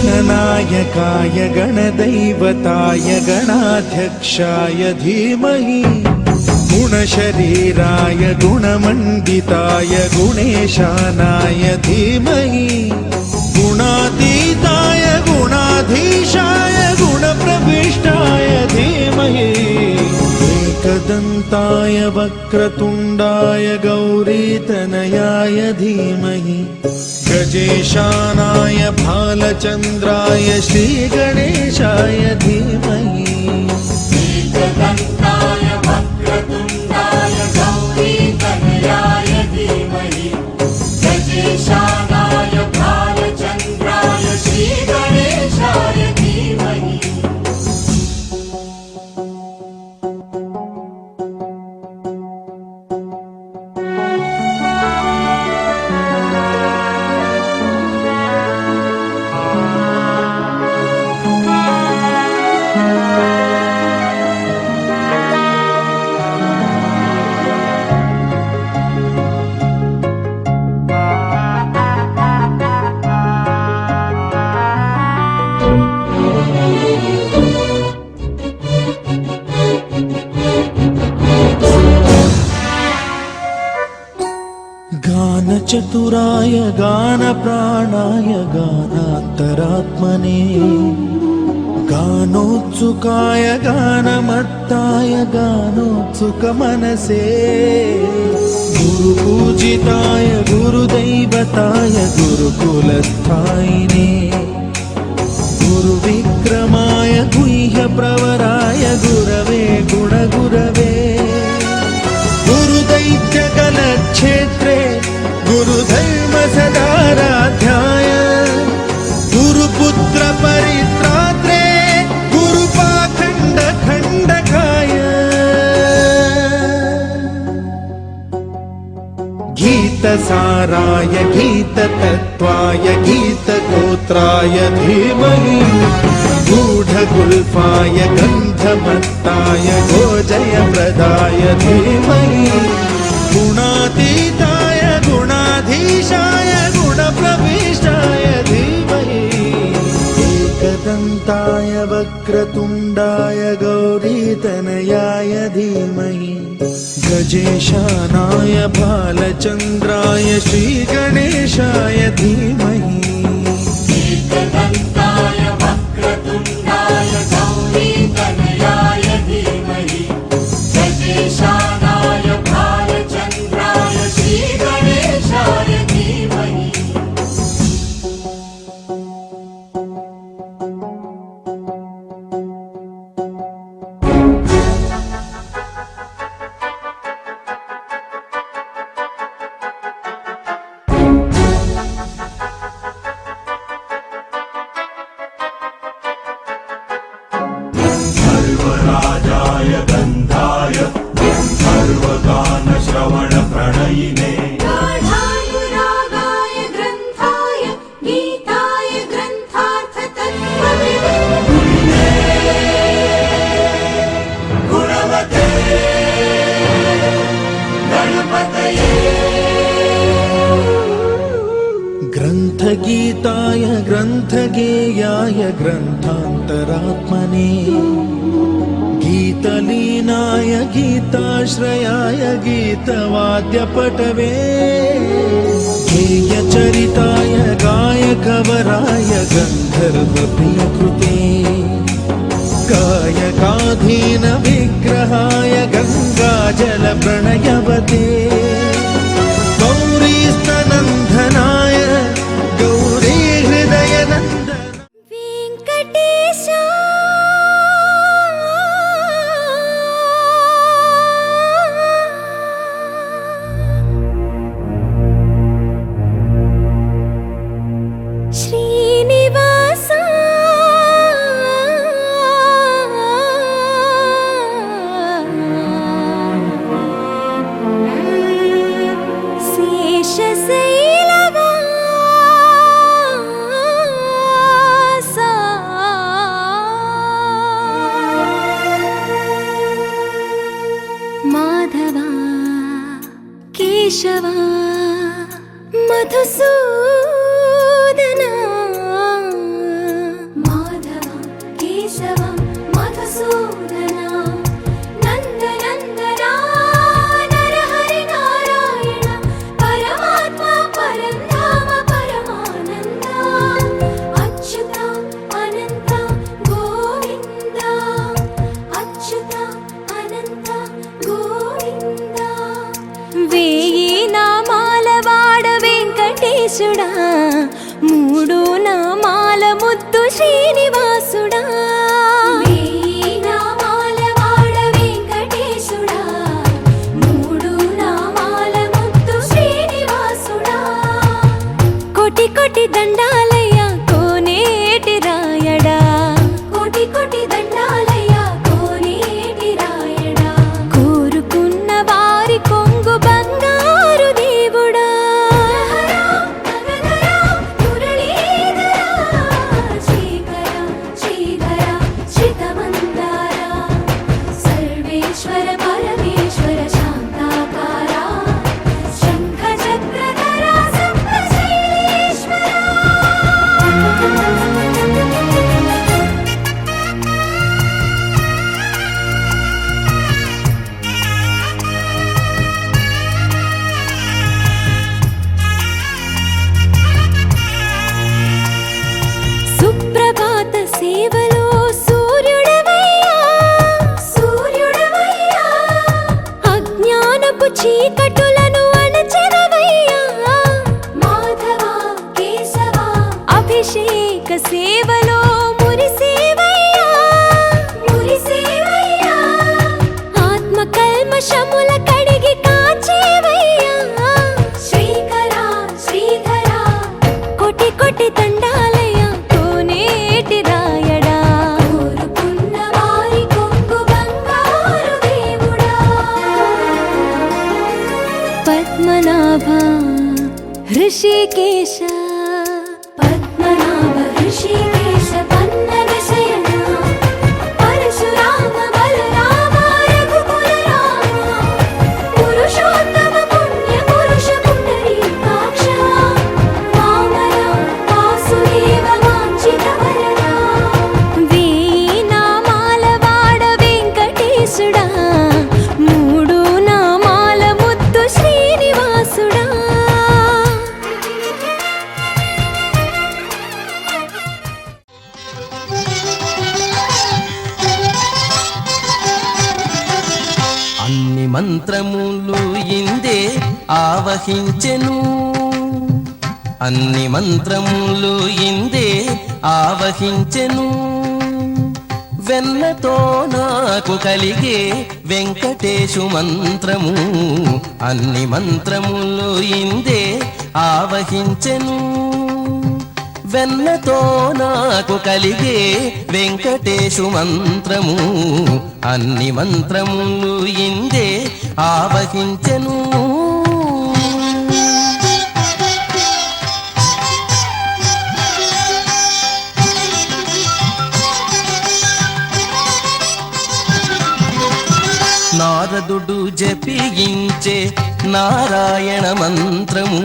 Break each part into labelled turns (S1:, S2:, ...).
S1: गणनायकाय गणदैवताय गणाध्यक्षाय धीमहि गुणशरीराय गुणमण्डिताय गुणेशानाय धीमहि गुणातीताय गुणाधीशाय गुणप्रविष्टाय धीमहि एकदन्ताय वक्रतुण्डाय गौरीतनयाय धीमहि गजेशानाय भालचन्द्राय श्रीगणेशाय धीमहि
S2: एकदन्ताय वक्रतुण्डाय गौरीतनयाय धीमहि गजेशानाय भालचन्द्राय श्रीगणेशाय धीमहि
S1: चतुराय गानप्राणाय गानान्तरात्मने गानोत्सुकाय गानमत्ताय गानोत्सुकमनसे गुरुपूजिताय गुरुदैवताय गुरुकुलस्थायिने गुरुविक्रमाय गुह्यप्रवराय गुरवे गुणगुरवे गुरुदैत्यकलक्षेत्रे गुरुधर्म सदाराध्याय गुरुपुत्र परित्रात्रे गुरुपाखण्ड खण्डकाय गीतसाराय गीततत्त्वाय गीतगोत्राय धीमहि गूढगुल्फाय गन्धमत्ताय गोजयप्रदाय धीमहि गुणातीताय गुणाधीशाय गुणप्रविष्टाय धीमहि एकदन्ताय वक्रतुण्डाय गौरीतनयाय धीमहि गजेशानाय भालचन्द्राय श्रीगणेशाय धीमहि
S2: एकदन्ताय वक्रतुण्डाय गौरीतनयाय धीमहि गजेशानाय भालचन्द्राय श्रीगणेशाय धीमहि
S3: सर्वराजाय गन्धाय सर्वगानश्रवणप्रणयिने
S2: गाढानुरागाय ग्रन्थाय गीताय ग्रन्थार्थतत्त्वविदे गुणवते गणपतये
S1: ग्रन्थगीताय ग्रन्थगेयाय ग्रन्थान्तरात्मने गीतलीनाय गीताश्रयाय गीतवाद्यपटवे गेयचरिताय गायकवराय गन्धर्वप्रियकृते गायकाधीन विग्रहाय गङ्गाजलप्रणयवते गौरीस्तनन्दनाय गौरी हृदयनन्दन
S4: కేశవా మధుసూదనా
S2: మాధవ కేశవ మధుసూదనా నందనందనా నరహరి నారాయణ పరమాత్మ పరంధామ పరమానంద అచ్యుత అనంత గోవింద అచ్యుత అనంత గోవింద
S4: వేయి నామాల వాడ వెంకటేశుడా మూడు నామాల ముద్దు శ్రీనివాసుడా
S2: వేయి నామాల వాడ వెంకటేశుడా మూడు నామాల ముద్దు శ్రీనివాసుడా
S4: కోటి కోటి దండాలయ్య కోనేటి రాయడా
S2: కోటి కోటి దండాలయ్య కోనేటి రాయడా
S4: కోరుకున్న వారి కొంగు బంగారు దేవుడా
S2: నగధరా మురళీధరా శ్రీకర శ్రీధర శ్రితమందార సర్వేశ్వర పరమేశ్వర శాంతాకార శంఖ చక్రధర సప్తశైలేశ్వర
S4: సుప్రభాత సేవలో సూర్యుడవయ్యా
S2: సూర్యుడవయ్యా
S4: అజ్ఞానపు చీకటులను అణచెదవయ్యా
S2: మాధవ కేశవ
S4: అభిషేక సేవలో మురిసేవయ్యా
S2: మురిసేవయ్యా
S4: ఆత్మ కల్మషముల కడిగి కాచేవయ్యా
S2: శ్రీకర శ్రీధర
S4: కోటి కోటి దండాలయ్య కోనేటి రాయడా
S2: కోరుకున్న వారి కొంగు బంగారు దేవుడా
S4: పద్మనాభ హృషికేశ
S2: పద్మనాభ ఋషికేశ పన్నగ శయన పరశురామ బలరామ రఘుకుల రామ పురుషోత్తమ పుణ్య పురుష పుండరీకాక్ష వామన వాసుదేవ వాంఛిత వరదా
S4: వేయి నామాల వాడ వెంకటేశుడా మూడు నామాల ముద్దు శ్రీనివాసుడా
S1: అన్ని మంత్రములు ఇందే ఆవహించెను అన్ని మంత్రములు ఇందే ఆవహించెను వెన్నతో నాకు కలిగే వెంకటేశు మంత్రము అన్ని మంత్రములు ఇందే ఆవహించెను వెన్నతో నాకు కలిగే వెంకటేశు మంత్రము అన్ని మంత్రములు ఇందే ఆవహించెను నారదుడు జపించే నారాయణ మంత్రము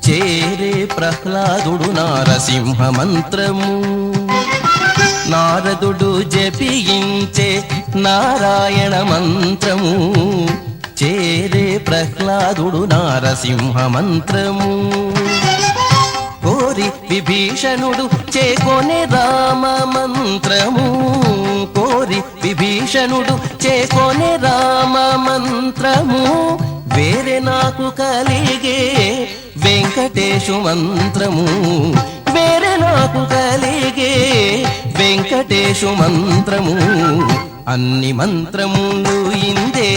S1: చేరే ప్రహ్లాదుడు నారసింహ మంత్రము నారదుడు జపించే నారాయణ మంత్రము చేరే ప్రహ్లాదుడు నారసింహ మంత్రము కోరి విభీషణుడు చేకొనే రామ మంత్రము కోరి విభీషణుడు చేకొనే రామ మంత్రము వేరే నాకు కలిగే వెంకటేశు మంత్రము వేరే నాకు కలిగే వెంకటేశు మంత్రము అన్ని మంత్రములు ఇందే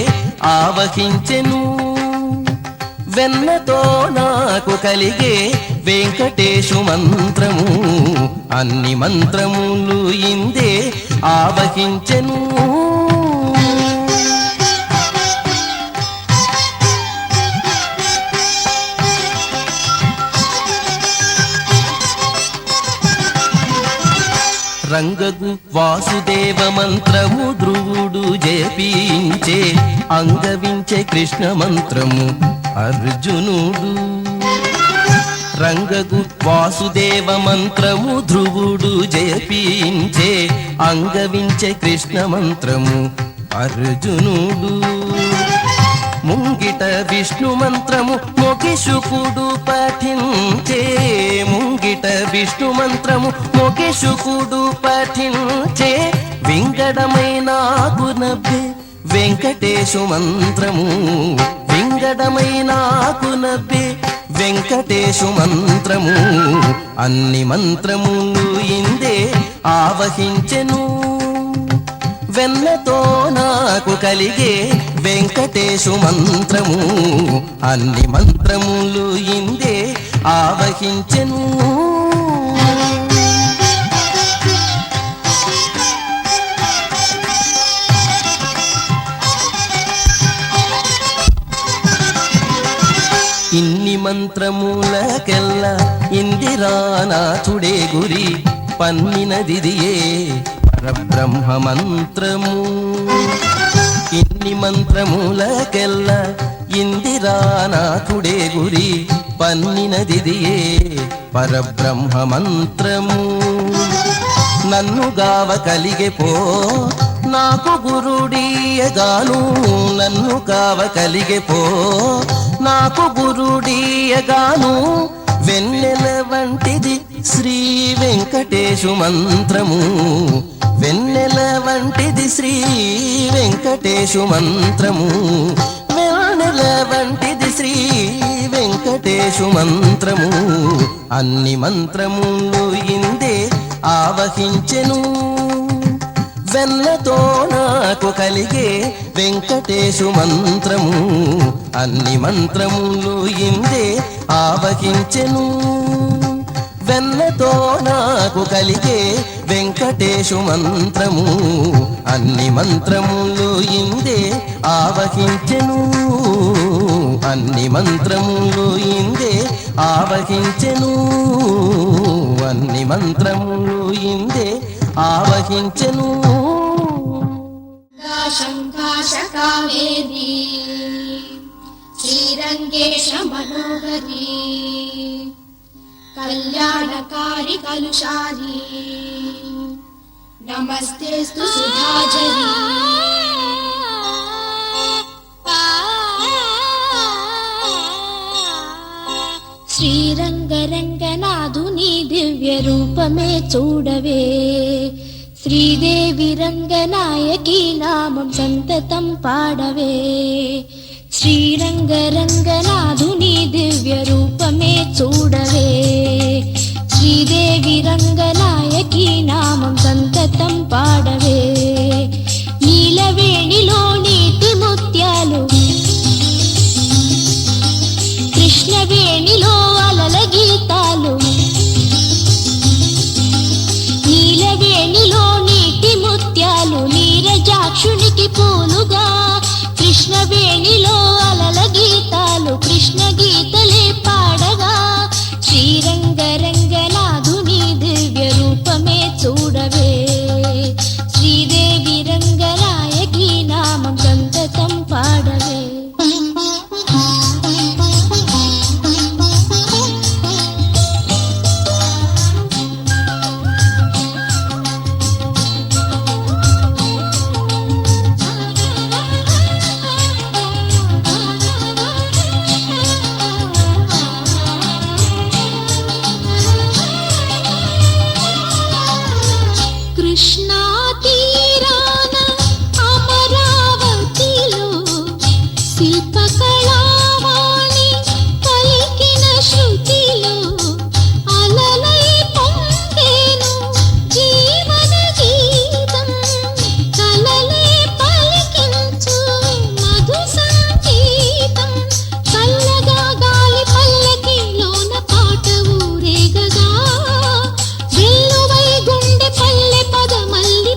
S1: ఆవహించెను వెన్నతో నాకు కలిగే వెంకటేశు మంత్రము అన్ని మంత్రములు ఇందే ఆవహించెను రంగగు వాసుదేవ మంత్రము ధ్రువుడు జపించే అంగవించే కృష్ణ మంత్రము అర్జునుడు. రంగగు వాసుదేవ మంత్రము ధ్రువుడు జపించే అంగవించే కృష్ణ మంత్రము అర్జునుడు. ముంగిట విష్ణు మంత్రము మొగి శుకుడు పఠించే, ముంగిట విష్ణు మంత్రము మొగి శుకుడు పఠించే వింగడమైనాకు నవ్వే వెంకటేశు మంత్రము, వింగడమైనాకు నవ్వే వెంకటేశు మంత్రము. అన్ని మంత్రములు ఇందే ఆవహించెను, వెన్నతో నాకు కలిగే వెంకటేశు మంత్రము. అన్ని మంత్రములు ఇందే ఆవహించెను. ఇన్ని మంత్రములకెల్లా ఇందిరానాథుడే గురి పన్నినదిదియే పరబ్రహ్మ మంత్రము. ఇన్ని మంత్రములకెల్లా ఇందిరానాథుడే గురి పన్నినదిదియే పరబ్రహ్మ మంత్రము. నన్ను గావ కలిగే పో నాకు గురుడీయగాను, నన్ను కావ కలిగే పో నాకు గురుడీయగాను. వెన్నెల వంటిది శ్రీ వెంకటేశు మంత్రము, వెన్నెల వంటిది శ్రీ వెంకటేశు మంత్రము, వెన్నెల వంటిది శ్రీ వెంకటేశు మంత్రము. అన్ని మంత్రములు ఇందే ఆవహించెను, వెన్నతో నాకు కలిగే వెంకటేశు మంత్రము. అన్ని మంత్రములు ఇందే ఆవహించెను, వెన్నతో నాకు కలిగే వెంకటేశు మంత్రము. అన్ని మంత్రములు ఇందే ఆవహించెను, అన్ని మంత్రములు ఇందే ఆవహించెను, అన్ని మంత్రములు ఇందే ఆవహించెను.
S5: శంకాశకావేది శ్రీరంగేశ మనోహరి కళ్యాణకారి కలుషారి నమస్తేస్తు సుధాజరి. శ్రీరంగరంగనాథుని దివ్య రూపమే చూడవే, శ్రీదేవి రంగనాయకి నామం సంతతం పాడవే. శ్రీరంగరంగనాథుని దివ్య రూపమే చూడవే, శ్రీదేవి రంగనాయకి నామం సంతతం పాడవే. నీలవేణిలో నీటి ముత్యాలు, కృష్ణవేణిలో అలల గీతాలు, నీలవేణిలో నీటి ముత్యాలు నీరజాక్షునికి పూలుగా, కృష్ణవేణిలో అలల గీతాలు కృష్ణ గీతలే పాడగా. శ్రీరంగరంగనాథుని దివ్య రూపమే చూడవే, శ్రీదేవి రంగనాయకి నామం సంతతం పాడవే. కృష్ణా తీరాన అమరావతిలో శిల్పకళావాణి పలికిన శృతిలో అలలై పొంగేను జీవన గీతం, కలలే పలికించు మధు సంగీతం. చల్లగా గాలి పల్లకిలోన పాట ఊరేగగా, వెల్లువై గుండె పల్లె పదమల్లి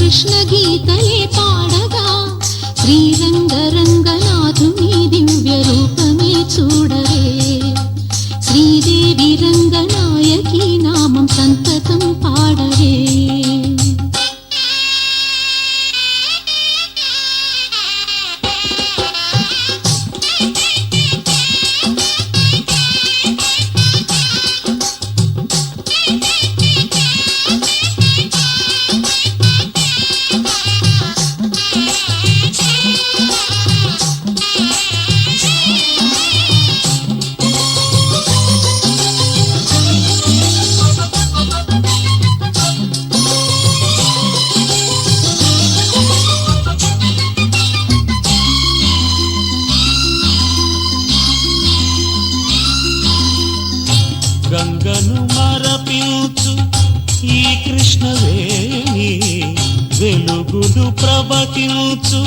S5: కృష్ణ గీతలే పాడగా శ్రీరంగరంగనాథుని దివ్య రూపమే చూడవే శ్రీదేవి రంగనాయకి నామం సంతతం పాడవే
S6: గంగను మరపించు ఈ కృష్ణవేణి వెలుగులు ప్రభకించు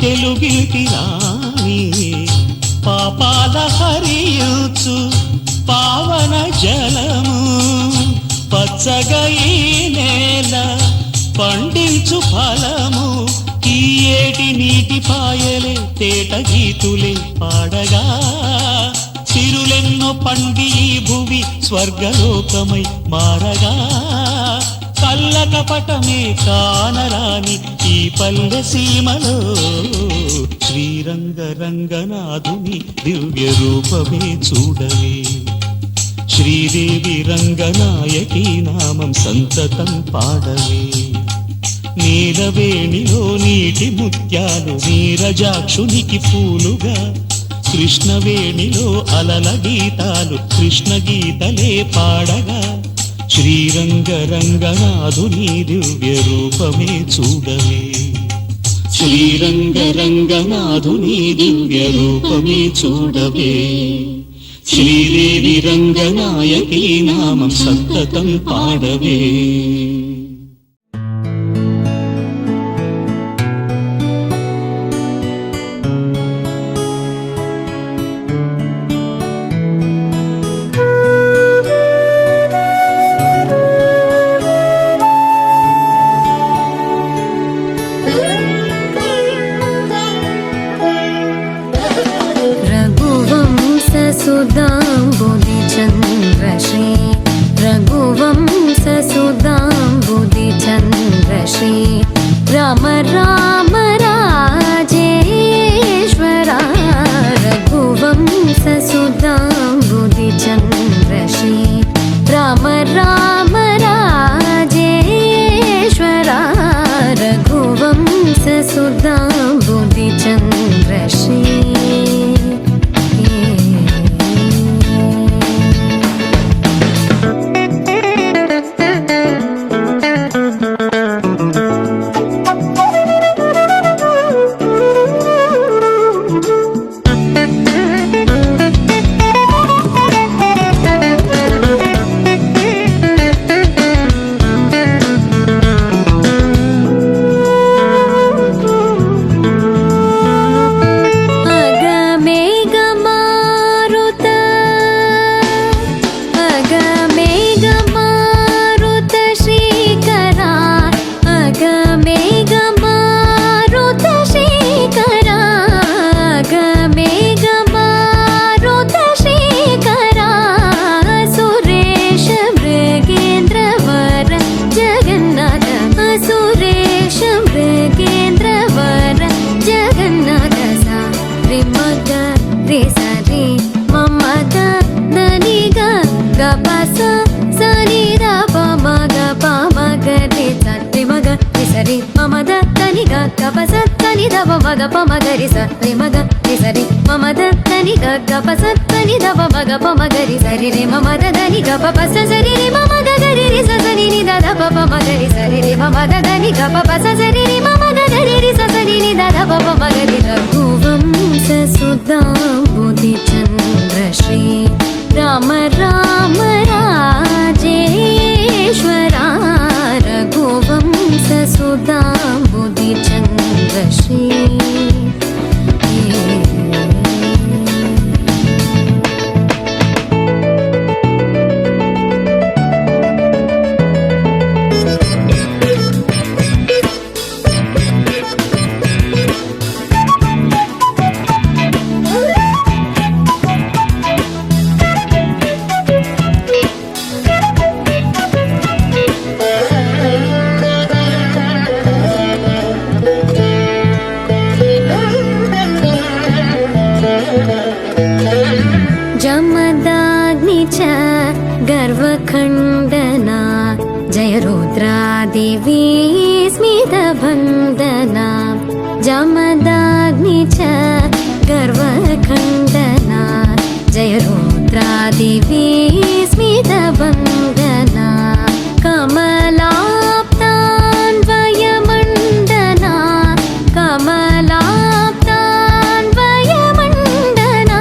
S6: తెలుగిటి రాణి పాపాల హరించు పావన జలము పచ్చగా ఈ నేల పండించు ఫలము ఈ ఏటి నీటి పాయలే తేట గీతులే పాడగా సిరులెన్నో పండి ఈ భువి స్వర్గలోకమై మారగా కల్లకపటమే కానరాని ఈ పల్లె సీమలో శ్రీరంగరంగనాథుని దివ్య రూపమే చూడవే శ్రీదేవి రంగనాయకి నామం సంతతం పాడవే నీలవేణిలో నీటి ముత్యాలు నీరజాక్షునికి పూలుగా కృష్ణవేణిలో అలల గీతాలు కృష్ణ గీతలే పాడగా శ్రీరంగరంగనాథుని దివ్య రూపమే చూడవే శ్రీరంగరంగనాథుని దివ్య రూపమే చూడవే శ్రీదేవి రంగనాయకి నామం సంతతం పాడవే
S4: रघुवंशसुधाम्बुधिचन्द्रश्री रघुवंशसुधाम्बुधिचन्द्रश्री राम राम राजेश्वरा रघुवंशसुधाम्बुधिचन्द्रश्री राम राम राजेश्वरा रघुवंशसुधाम्बुधिचन्द्रश्री మగ పమగరి సరి మగ సరి మమద దని గ పసని దవ మగ పమగరి సరి రే మమద దని గ పస సరి రే మమగ గరి రి సని ని దద పమగరి సరి రే మమద దని గ పస సరి రే మమగ గరి రి సని ని దద పమగరి రఘువంశ సుధాంబుధిచంద్రశ్రీ రామ రామ రాజేశ్వరా రఘువంశ సుధాంబుధిచంద్రశ్రీ वन्दना जमदाग्नि च गर्वखण्डना जय रुद्रादिवी स्मितवन्दना कमलाप्तान्वयमण्डना कमलाप्तान्वयमण्डना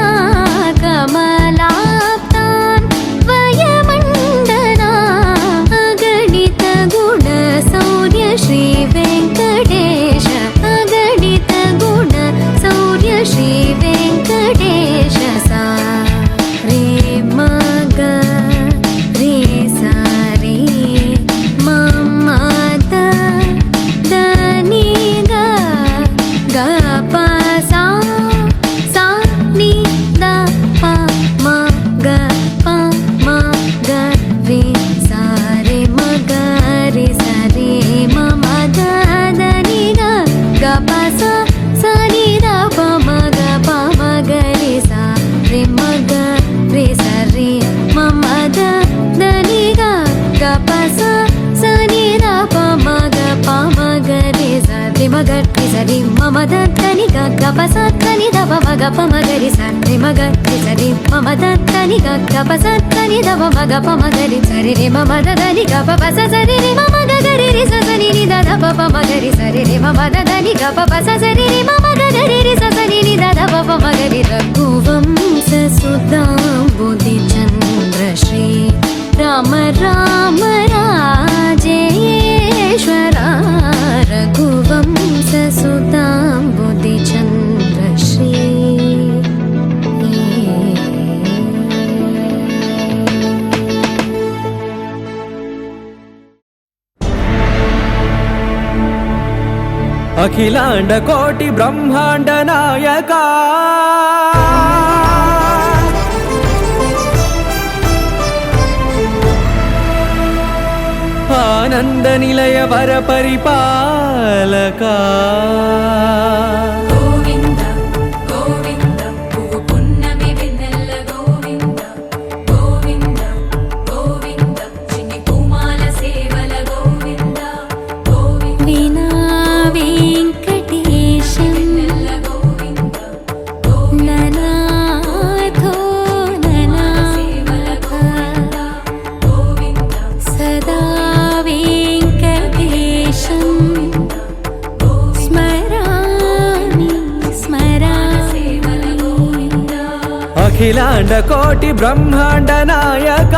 S4: कमलाप्तान्वयमण्डना अगणित गुणशौर्य श्री वेङ्कटेश अगणित गुणशौर्य श्री वेङ्कटेश सा रे मग रे सा रे मम द नी ग ग प सा सा नि द प म ग प म ग रे सा रे म ग रे सा रे म म द नि ग ग प सा सा नि द प म ग प म ग रे सा रे म ग रे सा रे म म द नि ग ग प सा सा नि द प म ग प म ग रे सा रे म ग रे सा रे म म द नि ग ग प सा नि द प म ग प म ग रे सा रे म ग रे सा रे म म द नि ग ग प सा नि द प म ग प म ग रे सा रे रे म म द नि ग प प सा सा रे रे म म ग ग रे रे सा सा नि नि द प प म ग रे सा रे रे म म द नि ग प प सा सा रे रे म म ग ग रे रे सा सा नि नि द प प म ग रे रघुवंश सुधाम्बुधिचन्द्र श्री राम राम राजेश्वरा रघुवंश सुधाम्बुधिचन्द्र श्री
S7: అఖిలాండ కోటి బ్రహ్మాండ నాయక ఆనంద నిలయ వర పరిపాలక
S2: గోవింద గోవింద పువ్వు పున్నమి వెన్నెల గోవింద గోవింద గోవింద చిన్ని పూమాల సేవల గోవింద గోవింద
S4: వినా వెంకటేశం
S2: వెన్నెల గోవింద
S4: ననాథో ననా
S2: సేవల గోవింద గోవింద
S4: సదా వెంకటేశం స్మరామి
S2: సేవల గోవింద
S7: అఖిలాండ కోటి బ్రహ్మాండ నాయక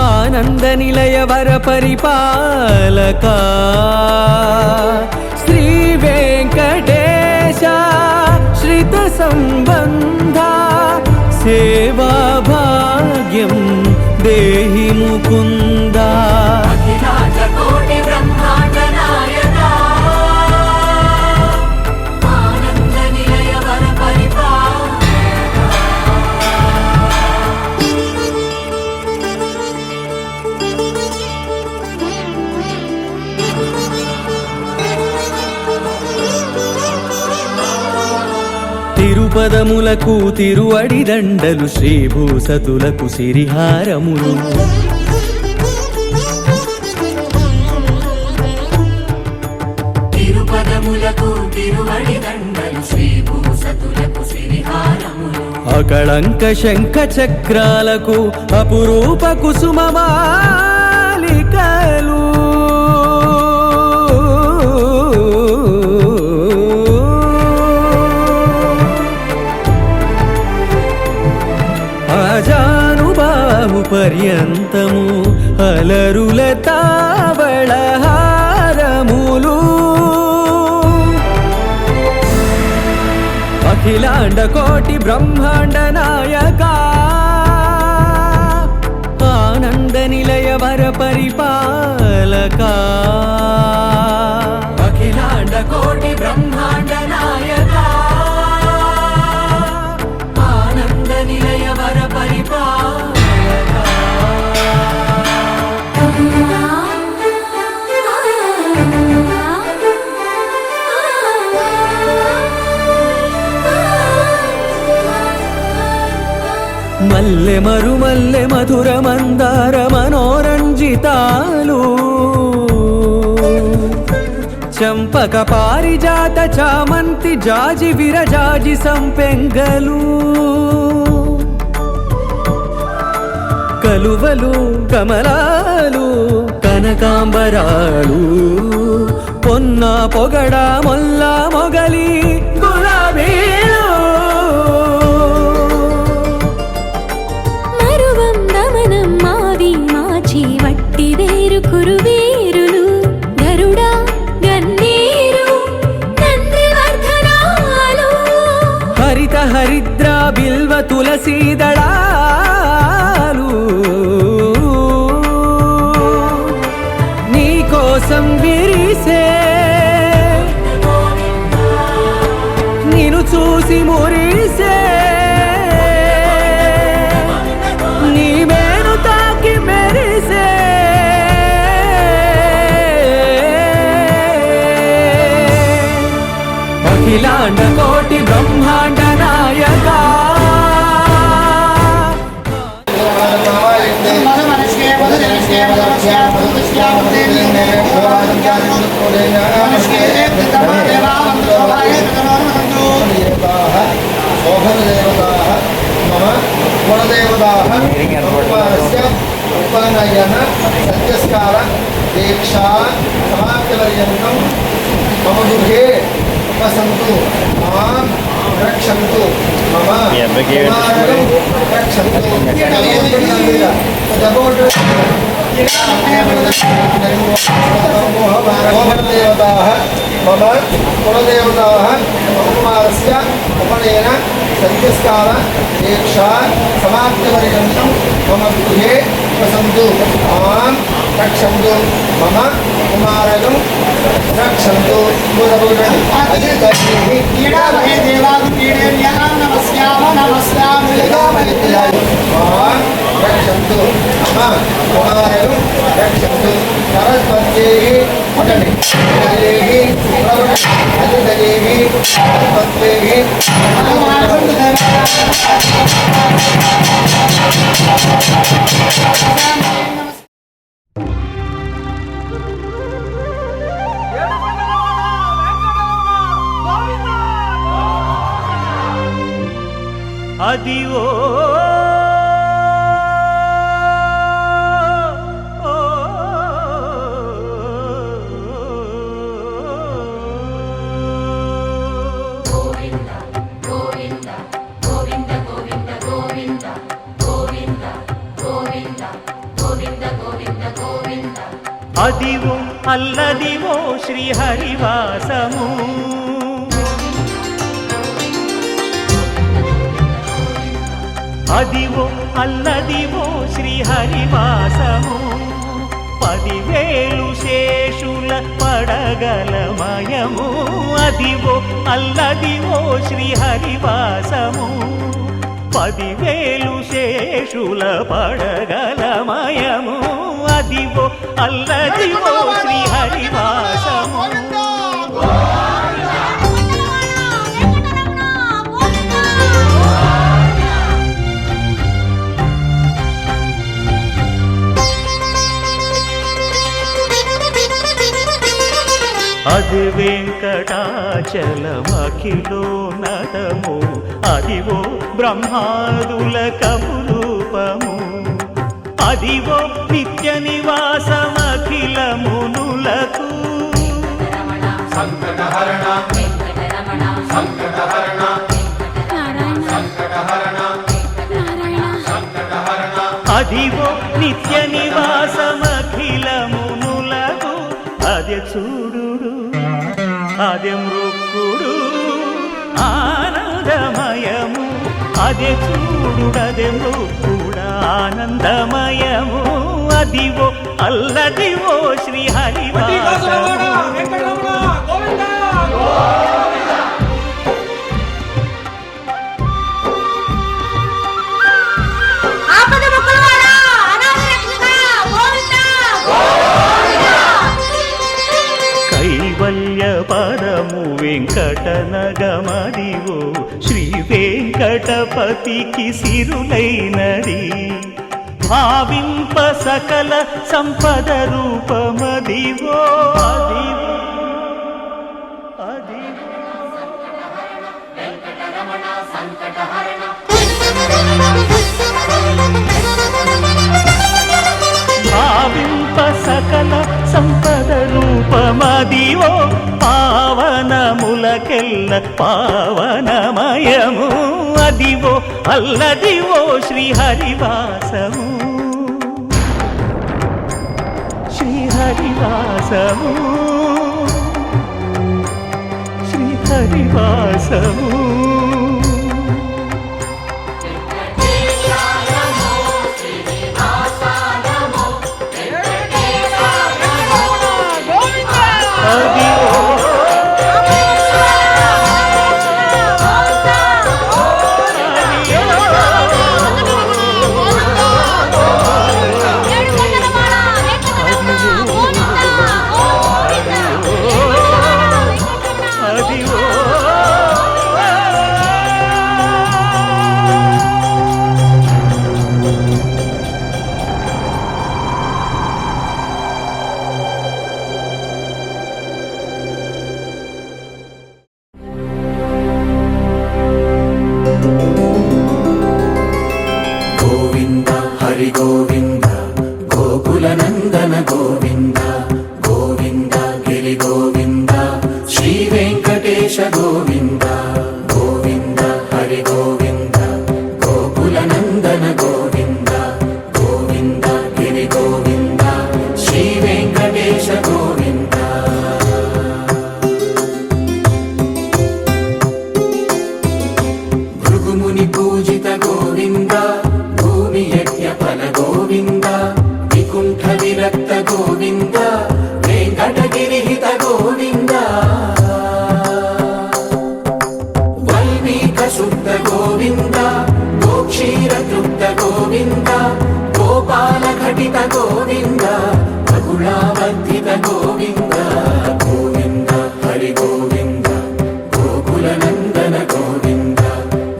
S7: ఆనంద నిలయ వర పరిపాలక శ్రీ వెంకటేశ శ్రిత సంబంధ సేవా భాగ్యం దేహి ముకుంద
S2: అఖిలాండ కోటి బ్రహ్మాండ నాయక ఆనంద నిలయ వర
S7: తిరుపదములకు తిరువడి దండలు శ్రీభూసతులకు సిరిహారములు
S2: తిరుపదములకు తిరువడి దండలు శ్రీభూసతులకు సిరిహారములు
S7: అకళంక శంఖ చక్రాలకు అపురూప కుసుమమాలికలు అజానుబాహు పర్యంతము అలరుల తావళహారములు అఖిలాండ కోటి బ్రహ్మాండ నాయక ఆనంద నిలయ వర పరిపాలక అఖిలాండ కోటి బ్రహ్మాండ నాయక ఆనంద నిలయ వర పరిపాలక మల్లె మరుమల్లె మధుర మందార మనోరంజితాలు చంపక పారిజాత చామంతి జాజి విరజాజి సంపెంగలు కలువలు కమలాలు కనకాంబరాలు పొన్న పొగడ మొల్ల మొగలి గులాబీలు
S4: మరువం దమనం మావి మాచి వట్టి వేరు కురువేరులు గరుడ గన్నేరు నందివర్ధనాలు
S7: హరిత హరిద్ర బిల్వ తులసీ దళాలు నీ కోసం విరిసే నిన్ను చూసి మురిసే నీ మేను తాకి మెరిసే అఖిలాండ కోటి బ్రహ్మాండ నాయక
S8: సత్యస్కార దీక్షా సమాప్తిపర్యంతం మమ గృహే ఉపసంతు మాం రక్షంతు మమ కుమారం రక్షంతు దేవతాః మమ కులదేవతాః మమ కుమారస్య ఉపనయన సత్యస్కార దీక్షా సమాప్తిపర్యంతం మమ గృహే ఉపసంతు మాం రక్షంతు మమ కుమారం రక్షంతు రక్షంతు మమ కుమారం రక్షంతు సరస్వత్యేః పఠని అధిదేవి సరస్వత్యేః
S6: అదివో అదివో అల్లదివో శ్రీహరివాసము అదివో అల్లదివో శ్రీహరివాసము 10,000 శేషుల పడగలమయము అదివో అల్లదివో శ్రీహరివాసము 10,000 శేషుల పడగలమయము అదివో అల్లదివో శ్రీహరివాసము అది వెంకటాచలమఖిలో నటము అదివో బ్రహ్మాదుల కపురూపము అదివో నిత్య నివాసమఖిల మునులకు
S3: సంకటహరణ సంకటహరణ సంకటహరణ సంకటహరణ
S6: అదివో నిత్య నివాసమఖిల మునులకు అదే చూడు అదే మృక్కుడు ఆనందమయము అదే చూడుడదే మృక్కుడు ఆనందమయము అదివో అల్లదివో శ్రీహరివాసము కైవల్య పరము వెంకటనగమదివో శ్రీ వెంకటపతికి సిరులైనది భావింప సకల సంపద రూపమదివో అదివో సకల సంపద రూపమదివో పావనములకెల్ల పావనమయము అదివో అల్లదివో శ్రీహరివాసము శ్రీహరివాసము శ్రీహరివాసము
S2: గోవింద హరి గోవింద గోకుల నందన గోవింద గోవింద గిరి గోవింద శ్రీ వెంకటేశ గోవింద గోవింద హరి గోవింద గోకుల నందన గోవింద గోవింద గిరి గోవింద శ్రీ వెంకటేశ గోవింద భృగుముని పూజిత గోవింద భూమి యజ్ఞ ఫల గోవింద వికుంఠ విరక్త గోవింద వెంకటగిరిహిత గోవింద వల్మీక శుద్ధ గోవింద గోక్షీర తృప్త గోవింద గోపాల ఘటిత గోవింద బహుళావర్ధిత గోవింద గోవింద హరి గోవింద గోకుల నందన గోవింద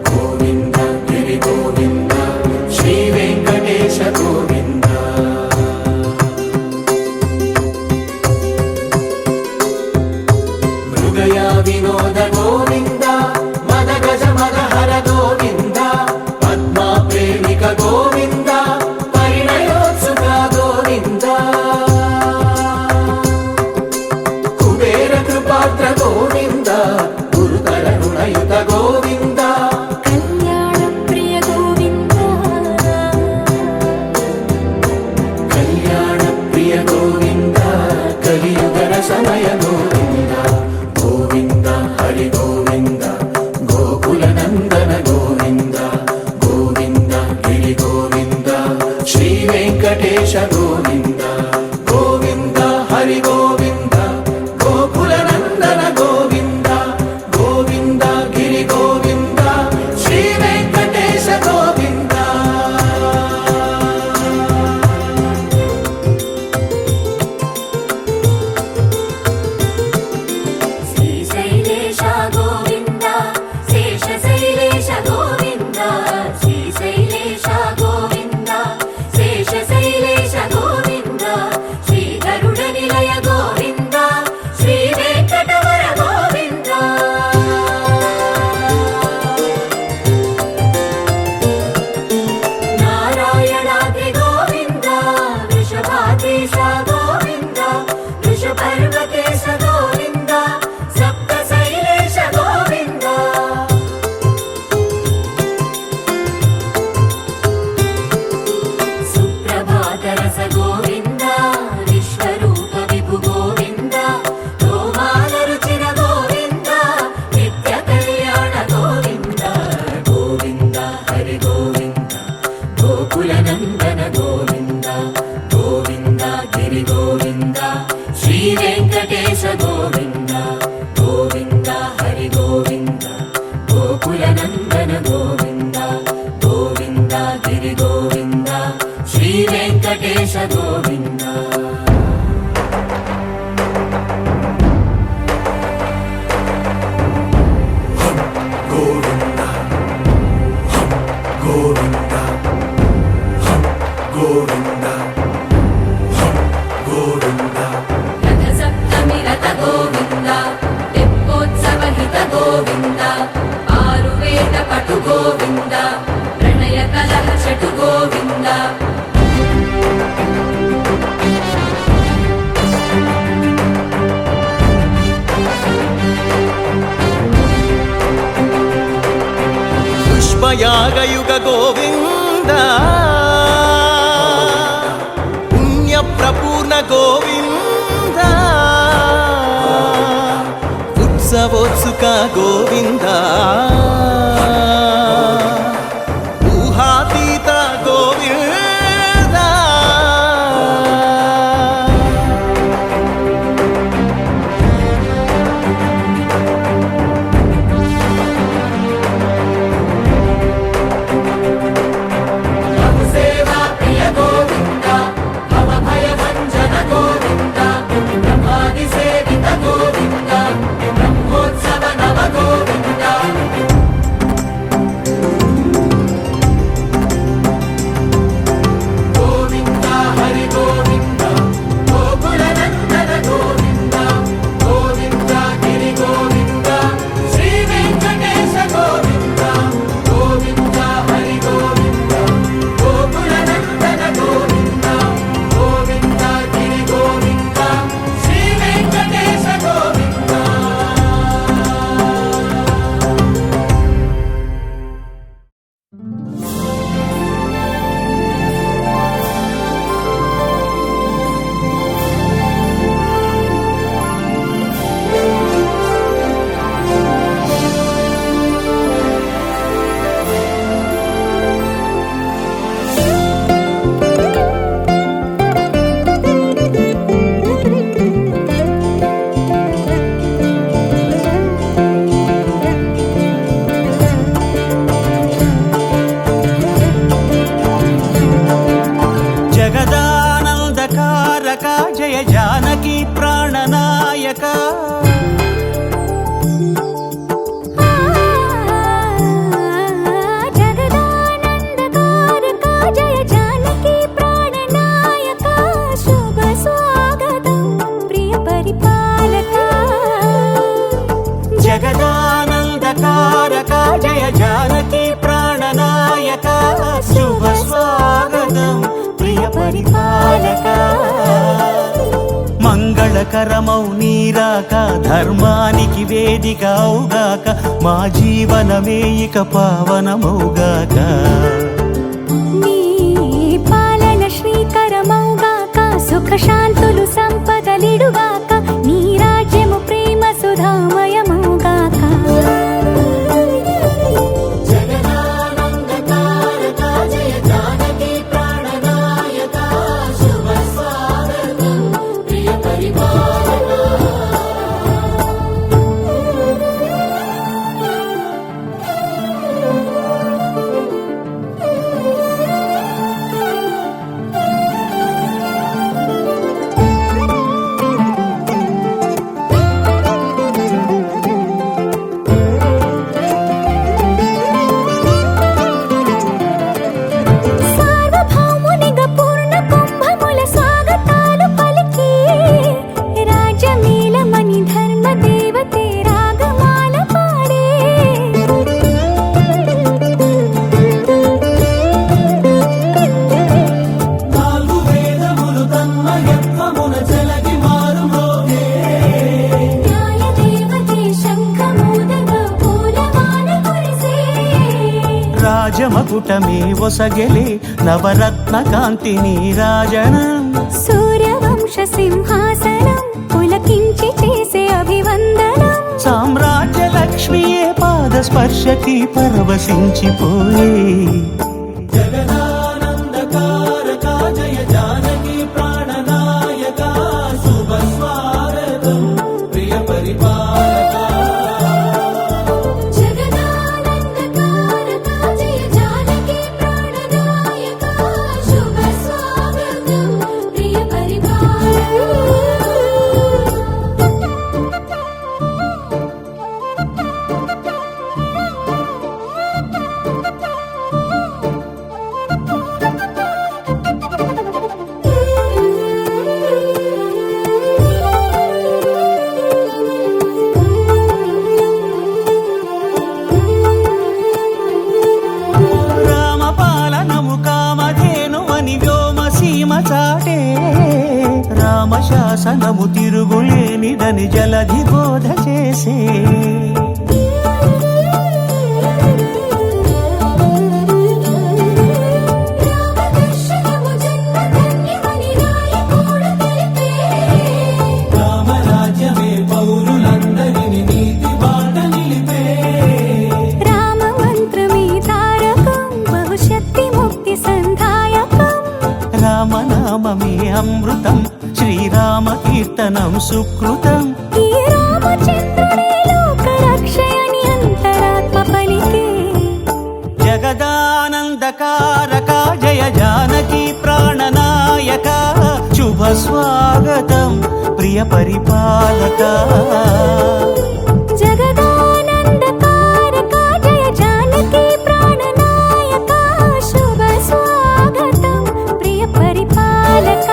S2: గోవింద గిరి గోవింద శ్రీ వెంకటేశ గోవింద మృగయా వినోద గోవింద మద గజ మద హర గోవింద పద్మా ప్రేమిక గోవింద పరిణయోత్సుక గోవింద కుబేర కృపాత్ర గోవింద గురుతర రుణయుత గోవింద
S4: కళ్యాణ ప్రియ గోవింద
S2: కళ్యాణ ప్రియ గోవింద కలియుగ రసమయ గోవింద గోవింద హరి గోవింద గోకుల నందన గోవింద గోవింద గిరి గోవింద శ్రీ వెంకటేశ గోవింద గోవింద హరి గోవింద గోకుల నందన గోవింద గోవింద గిరి గోవింద శ్రీ వెంకటేశ గోవింద
S4: శ్రీశైలేశ గోవింద శేషశైలేశ గోవింద శ్రీశైలేశ గోవింద శేషశైలేశ గోవింద శ్రీ గరుడ నిలయ గోవింద శ్రీ వెంకటవర గోవింద నారాయణాద్రి గోవింద వృషభాదేశ గోవింద వృషపర్వతేశ గోవింద సప్త శైలేశ గోవింద సుప్రభాత రస గోవింద విశ్వరూప విభు గోవింద గోమాల రుచిర గోవింద నిత్య కళ్యాణ గోవింద గోవింద హరి గోవింద గోకుల నందన గోవింద గోవింద గిరి గోవింద శ్రీ వెంకటేశ గోవింద గోవింద హరి గోవింద గోకుల నందన గోవింద గోవింద గిరి గోవింద శ్రీ వెంకటేశ గోవింద
S2: గోవింద గోవింద గోవింద గోవింద
S4: రథ సప్తమి రథ గోవింద తెప్పోత్సవ హిత గోవింద ఆరువేద పటు గోవింద ప్రణయ కలహ చటు గోవింద
S1: పుష్పయాగయుగ గోవింద పుణ్యప్రపూర్ణ గోవింద ఉత్సవోత్సుక గోవింద ఊహాతీత గోవింద
S6: జయ జానకి ప్రాణనాయక
S4: జగదానందకారక జయ జానకి ప్రాణనాయక శుభ స్వాగతం ప్రియ పరిపాలక
S6: జగదానందకారక జయ జానకి ప్రాణనాయక శుభ స్వాగతం ప్రియ పరిపాలక మంగళకరమౌ నీరాక ధర్మానికి వేదిక అవుగాక మా జీవనమే ఇక పావనమౌగాక
S4: నీ పాలన శ్రీకరమౌగాక సుఖ శాంతులు సంపదలిడుగాక నీ రాజ్యము ప్రేమ సుధామయమౌగాక
S6: రాజమకుటమే ఒసగెలే నవరత్న కాంతి నీరాజనం
S4: సూర్యవంశ సింహాసనం పులకించి చేసే అభివందనం
S6: సామ్రాజ్య లక్ష్మియే పాద స్పర్శకి పరవశించిపోయే జగదానందకారక జయ జానకి ప్రాణనాయక శుభ స్వాగతం ప్రియ పరిపాలక చాటే రామశాసనము తిరుగులేనిదని జలధి బోధ చేసే కీర్తనం సుకృతం
S4: ఈ రామచంద్రుడే లోకరక్షయని అంతరాత్మ పలికే
S6: జగదానందకారక జయ జానకి ప్రాణనాయక శుభ స్వాగతం ప్రియ పరిపాలక
S4: జగదానందకారక జయ జానకి ప్రాణనాయక శుభ స్వాగతం ప్రియ పరిపాలక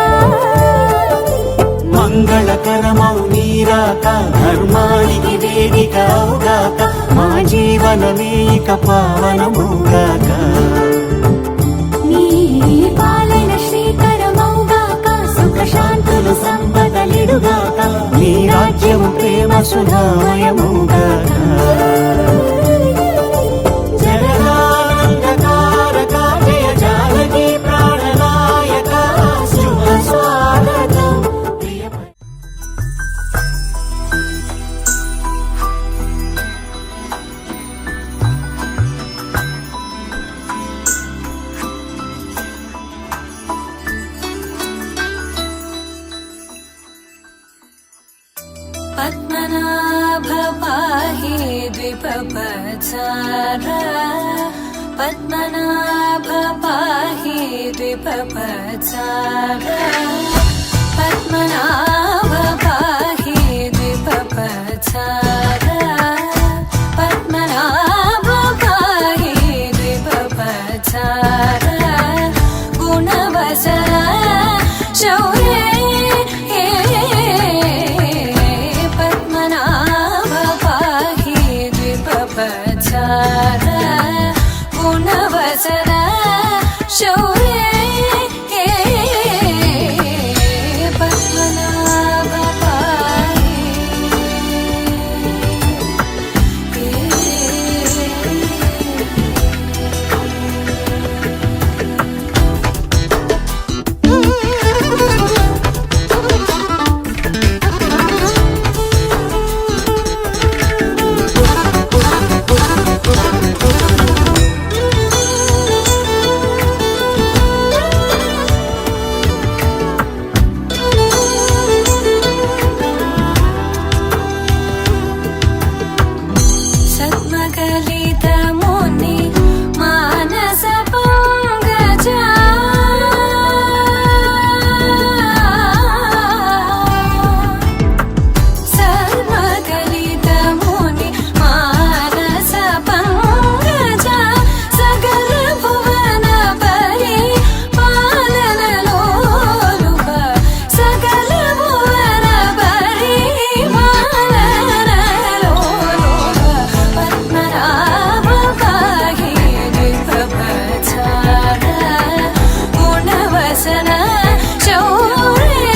S6: మంగళకరమౌ నీరాక ధర్మానికి వేదిక అవుగాక మా జీవనమే ఇక పావనముగాక
S4: నీ పాలన శ్రీకరమౌగాక సుఖ శాంతులు సంపదలిడుగాక
S6: నీ రాజ్యము ప్రేమ సుధామయముగాక జగదానందకారక జయ జానకి ప్రాణనాయక శుభ స్వాగతం ప్రియ
S4: పద్మనాభ పాహి ద్విపపచార పద్మనాభ పాహి ద్విపపచార పద్మనాభ పాహి ద్విపపచార పద్మనాభ పాహి ద్విపపచార గుణవసర శౌర్య పద్మనాభ పాహి ద్విపపచార గుణవసర శౌర్య పద్మనాభ పాహి సద్మగలిత ముని మానస పంగజ సద్మగలిత ముని మానస పంగజ సకల భువన పరి పాలనలోలుప సకల భువన పరి పాలనలోలుప పద్మనాభ పాహి ద్విపపచార గుణవసన శౌర్య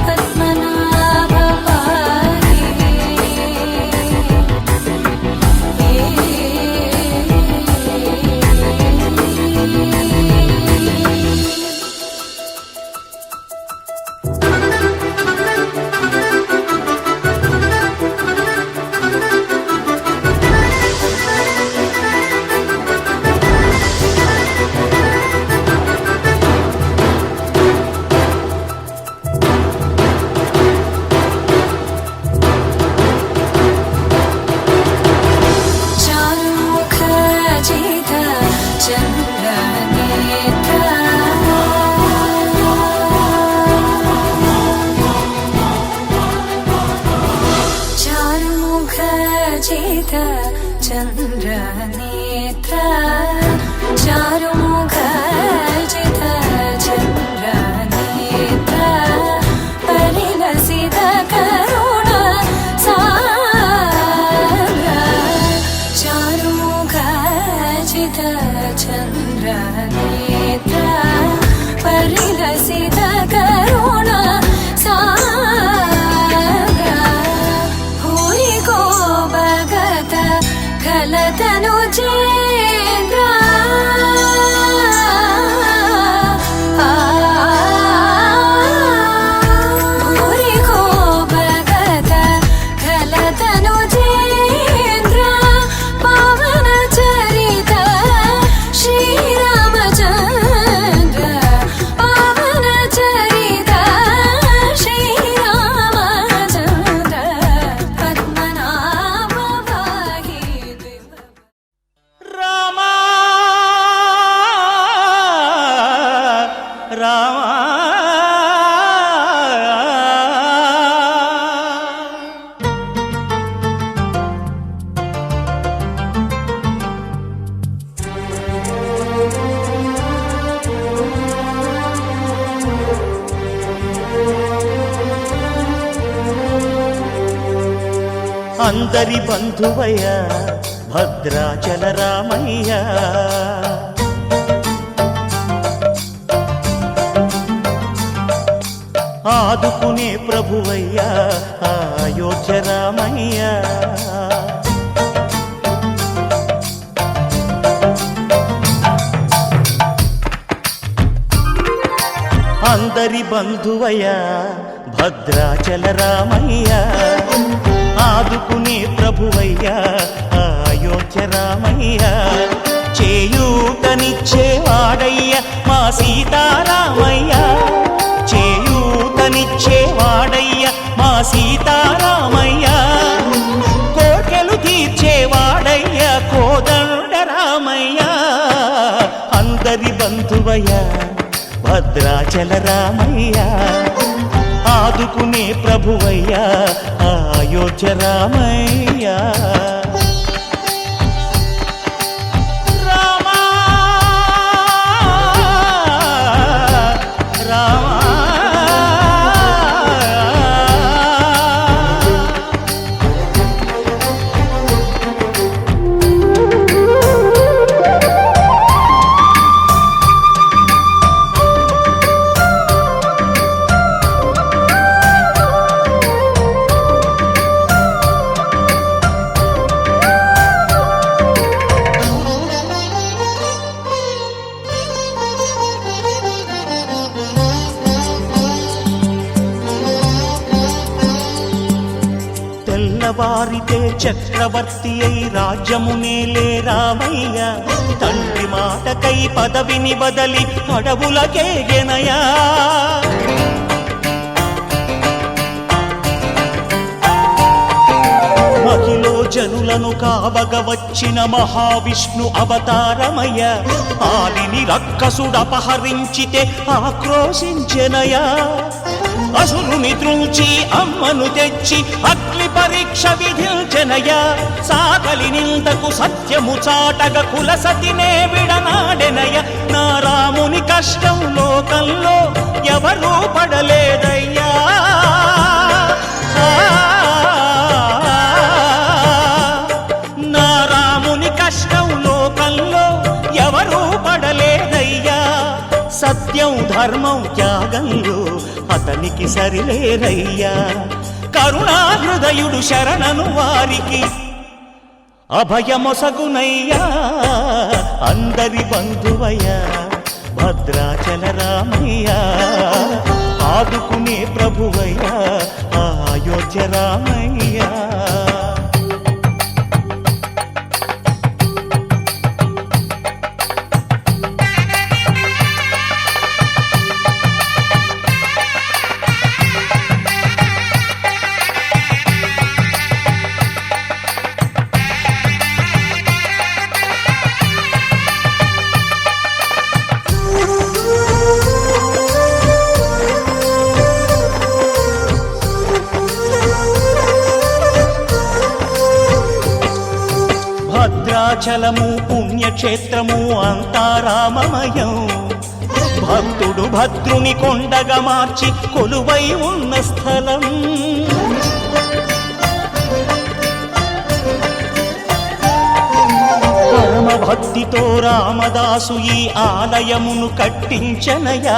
S4: పద్మనాభ పాహి చారుముఖ జిత చంద్రనేత్ర
S1: అందరి బంధువయ్య భద్రాచల రామయ్య ఆదుకునే ప్రభువయ్య అయోధ్య రామయ్య అందరి బంధువయ్య భద్రాచల రామయ్య ఆదుకునే ప్రభువయ్య అయోధ్య రామయ్య చేయూతనిచ్చేవాడయ్య మా సీతారామయ్య చేయూతనిచ్చేవాడయ్య మా సీతారామయ్య కోర్కెలు తీర్చేవాడయ్య కోదండ రామయ్య అందరి బంధువయ్య భద్రాచల రామయ్య ఆదుకునే ప్రభువయ్య అయోధ్య రామయ్య రామా రామా తెల్లవారితే చక్రవర్తి అయి రాజ్యమునేలే రామయ్య తండ్రి మాటకై పదవిని బదలి అడవులకేగెనయా మహిలో జనులను కావగ వచ్చిన మహావిష్ణు అవతారమయ్య ఆలిని రక్కసుడపహరించితే ఆక్రోశించెనయా అసురుని త్రుంచి అమ్మను తెచ్చి అగ్ని పరీక్ష విధించెనయ సాగలి నిందకు సత్యము చాటగ కుల సతినే విడనాడెనయ నా రాముని కష్టం లోకంలో ఎవరూ పడలేదయ్యా నా రాముని కష్టం లోకంలో ఎవరూ పడలేదయ్యా సత్యం ధర్మం త్యాగంలో అతనికి సరిలేరయ్యా కరుణాహృదయుడు శరణను వారికి అభయమొసగునయ్యా అందరి బంధువయ్య భద్రాచల రామయ్య ఆదుకునే ప్రభువయ్య అయోధ్య రామయ్య భద్రాచలము పుణ్యక్షేత్రము అంతా రామమయం భక్తుడు భద్రుని కొండగా మార్చి కొలువై ఉన్న స్థలం పరమ భక్తితో రామదాసు ఈ ఆలయమును కట్టించనయా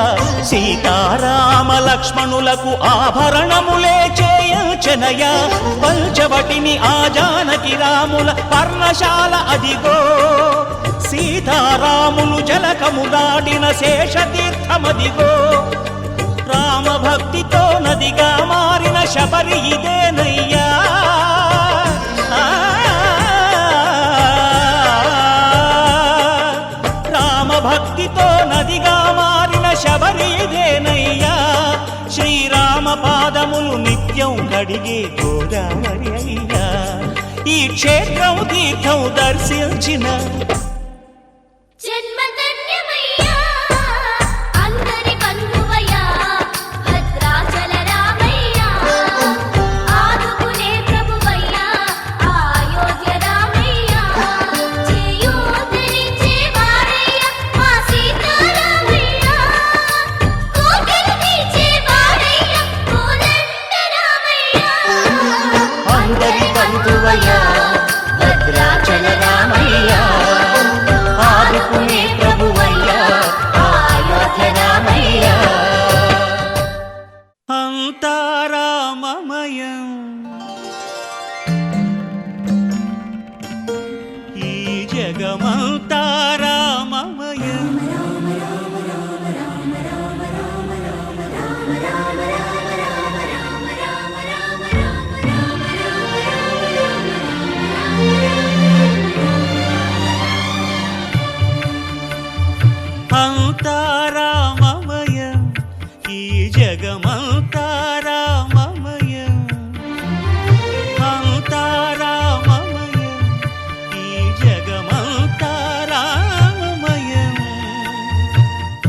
S1: సీతారామ లక్ష్మణులకు ఆభరణములే చేయించనయా పంచవటిని ఆ జానకి రాముల పర్ణశాల అదిగో సీతారాములు జలకము దాడిన శేషతీర్థమదిగో రామ భక్తితో నదిగా మారిన శబరి ఇదేనయ్యా భక్తితో నదిగా మారిన శబరి ఇదేనయ్యా శ్రీరామ పాదములు నిత్యం కడిగే గోదావరి అయ్యా ఈ క్షేత్రం తీర్థం దర్శించిన అందరి బంధు అంతా రామమయం ఈ జగమంతా రామమయం అంతా రామమయం ఈ జగమంతా రామమయం అంతా రామమయం ఈ జగమంతా రామమయం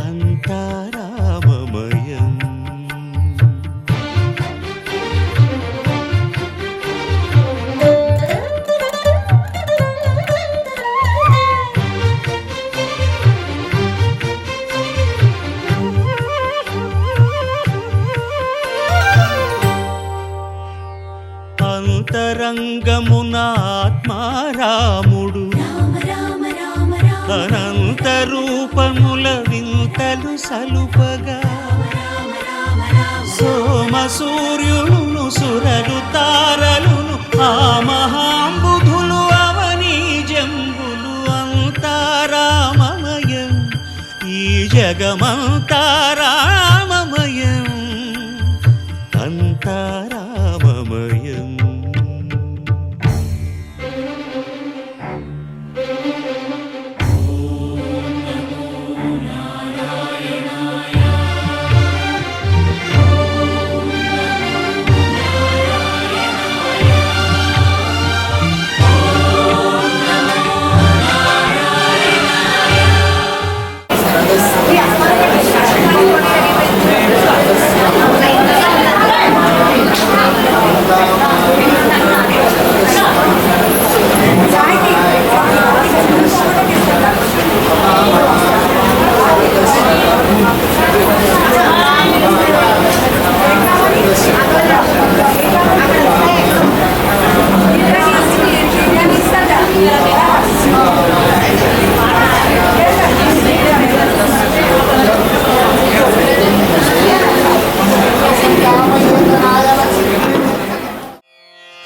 S1: అంతా రామమయం అంతరంగమున ఆత్మారాముడు అనంత రూపముల వింతలు సలుపగా సోమ సూర్యులను సురలు తారలును ఆ మహాంబుధులు అవనీ జంబులు అంతా రామమయం ఈ జగమంతా రామమయం అంతా రామమయం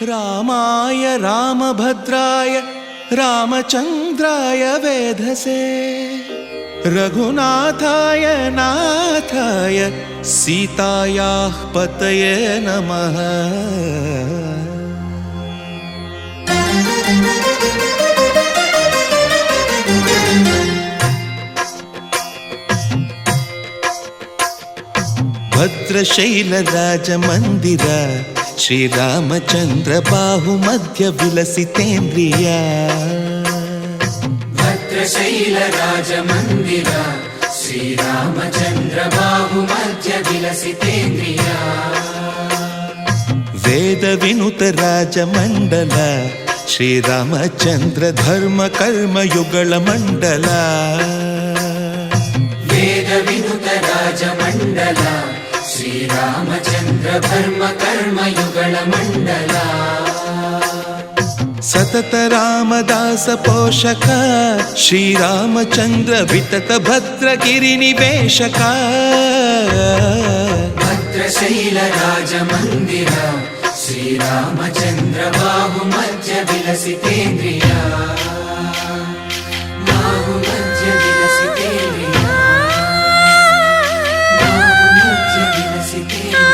S1: రామాయ రామభద్రాయ రామచంద్రాయ వేధసే రఘునాథాయ నాథాయ సీతాయాః పతయే నమః భద్రశైల రాజమందిర శ్రీరామచంద్ర బాహుమధ్య విలసితేంద్రియ
S2: భద్రశైల రాజమందిర శ్రీరామచంద్ర బాహుమధ్య విలసితేంద్రియ
S1: వేద వినుత రాజమండల శ్రీరామచంద్ర ధర్మ కర్మయుగళ మండల
S2: వేద వినుత రాజమండల శ్రీరామచంద్ర ధర్మ కర్మయుగళ మండల
S1: సతత రామదాస పోషక శ్రీరామచంద్ర వితత భద్రగిరి నివేశక
S2: భద్రశైల రాజమందిర శ్రీరామచంద్ర బాహుమధ్య విలసితేంద్రియ బాహుమధ్య విలసితేంద్రియ బాహుమధ్య విలసితేంద్రియ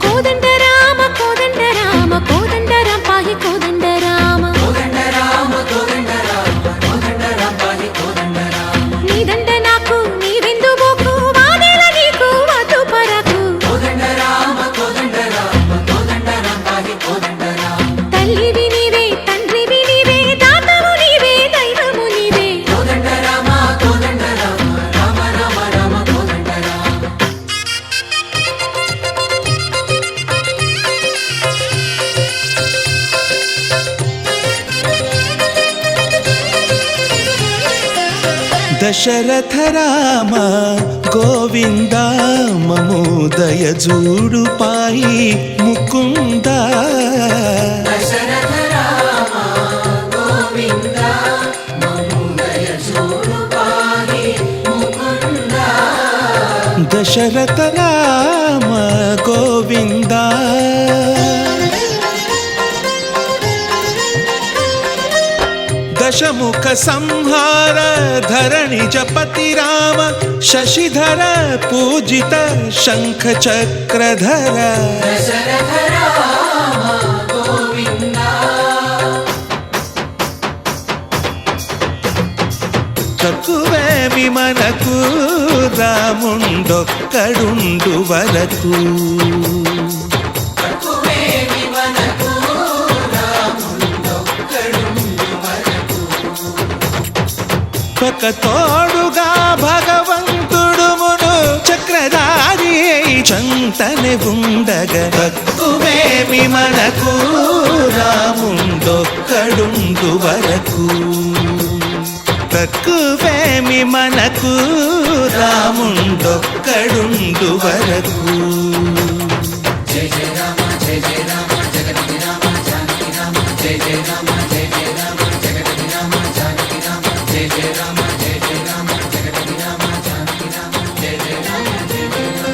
S4: కోదండ రామ కోదండ రామ కోదండ రామ పాహి కోదండ రామ
S2: కోదండ రామ కోదండ రామ కోదండ రామ పాహి కోదండ రామ
S4: నీదండ నాకు నీవెందు బోకు వాదేల నీకు వద్దు పరకు
S2: కోదండ రామ కోదండ రామ కోదండ రామ పాహి కోదండ రామ
S4: తల్లివి నీవే తండ్రివి నీవే దాతవు నీవే దైవము నీవే
S2: కోదండ రామ కోదండ రామ రామ రామ రామ కోదండ రామ
S1: దశరథ రామ గోవింద మమోదయ జూడు పాయి ముకుంద
S2: దశరథ రామ గోవింద మమోదయ చూడు
S1: దశరథ రామ గోవింద దశముఖ సంహార ధరణి జపతి రామ శశిధర పూజిత శంఖ చక్రధర
S2: దశరథ రామ గోవింద
S1: తక్కువేమి మనకు రాముండొక్కడుండు వరకు
S2: తక్కువేమి మనకు రాముండొక్కడుండు వరకు
S1: ఒక తోడుగా భగవంతుడుమును చక్రధారి చంతనే ఉండగా తక్కువేమి మనకు రాముండొక్కడుండు వరకు తక్కువేమి మనకు రాముండొక్కడుండు వరకు
S2: జయ జయ రామ జయ జయ రామ జగతి రామ జానకి రామ జయ జయ రామ జయ జయ రామ జగతి రామ జానకి రామ జయ జయ రామ జయ జయ రామ జగతి రామ జానకి రామ జయ జయ రామ జయ జయ రామ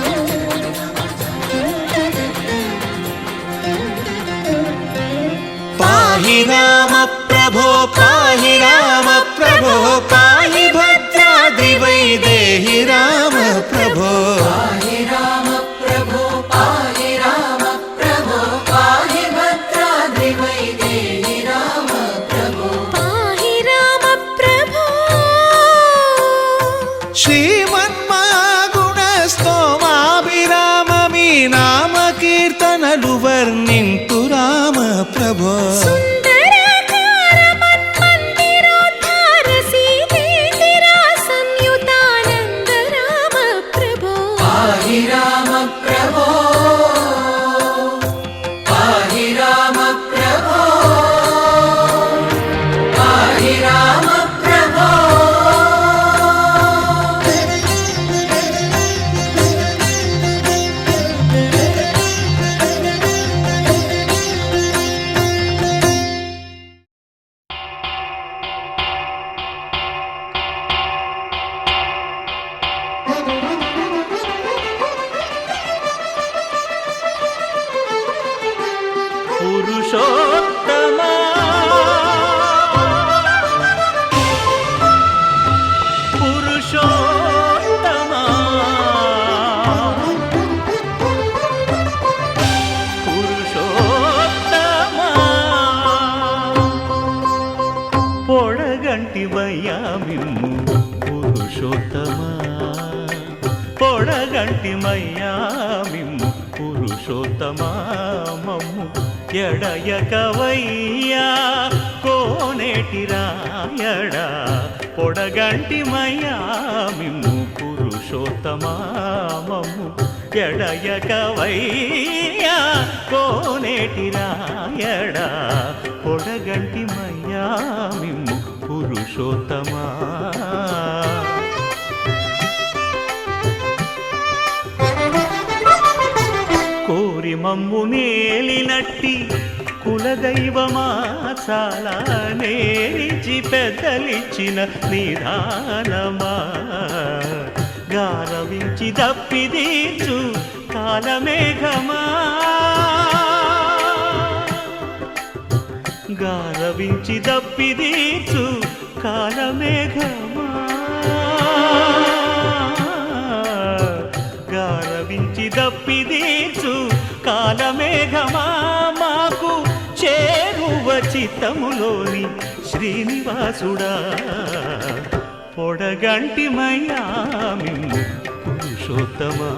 S1: పాహి రామ ప్రభో పాహి రామ ప్రభో పాహి భద్రాద్రి వైదేహి రామ ప్రభో
S2: పాహి రామ ప్రభో పాహి రామ ప్రభో పాహి భద్రాద్రి వైదేహి రామ ప్రభో
S4: పాహి రామ ప్రభో
S1: శ్రీమన్మాగుణ స్తోమాభిరామ మీ నామ కీర్తనలు వర్ణింతు రామ ప్రభో
S4: సుందరాకార మన్మందిరోద్ధార సీతేందిరా సంయుతానంద రామ ప్రభో
S2: పాహి రామ ప్రభో పాహి రామ ప్రభో పాహి రామ ప్రభో
S7: పురుషోత్తమా పురుషోత్తమా పురుషోత్తమా పొడగంటి వయ్యామిమ్ము పురుషోత్తమా పొడగంటి మయ్యామిమ్ము పురుషోత్తమా మమ్ము ఎడయకవయ్యా కోనేటి రాయడా పొడగంటి మయ్యామిమ్ము పురుషోత్తమా మమ్ము ఎడయకవయ్యా కోనేటి రాయడా పొడగంటి మయ్యామిమ్ము పురుషోత్తమా కోరి మమ్ము నేలినట్టి కులదైవమా చాలా నేరిచి పెద్దలిచ్చిన నిదానమా గారవించి దప్పిదీచు కాలమేఘమా గారవించి దప్పిదీచు కాలమేఘమా గారవించి దప్పిదీచు కాలమేఘమా మాకు చేరువ చిత్తములోని శ్రీనివాసుడా పొడగంటి మయ్యామిమ్ము పురుషోత్తమా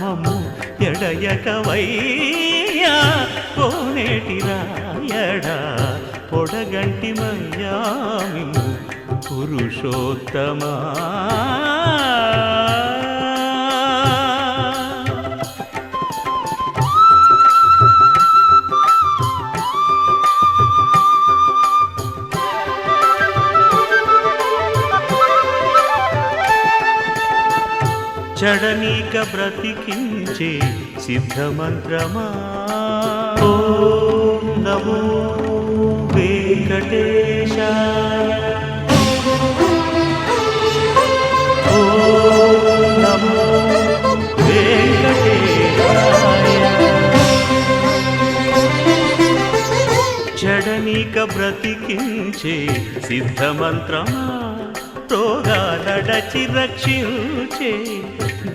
S7: మమ్ము ఎడయకవయ్యా కోనేటి రాయడా పొడగంటి మయ్యామిమ్ము పురుషోత్తమా చడనీక బ్రతికించే సిద్ధమంత్రమా ఓం నమో వెంకటేశాయ ఓం నమో ఇక బ్రతికించే సిద్ధమంత్రమా, రోగాలడచి రక్షించే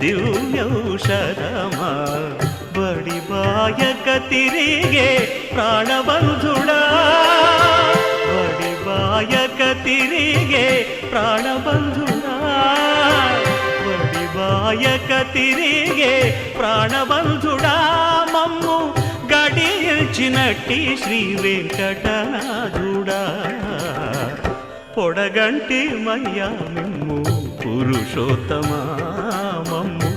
S7: దివ్యౌషధమా, బడిబాయక తిరిగే ప్రాణబంధుడా, బడిబాయక తిరిగే ప్రాణబంధుడా, బడిబాయక తిరిగే ప్రాణబంధుడా, మమ్ము గడిచినట్టి శ్రీ వెంకటనాథుడా, పొడగంటి మయ్యా మిమ్ము పురుషోత్తమా, మమ్ము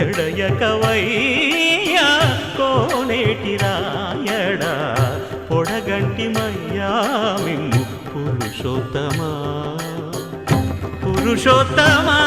S7: ఎడయకవయ్యా కోనేటి రాయడా, పొడగంటి మయ్యా మిమ్ము పురుషోత్తమా, పురుషోత్తమా.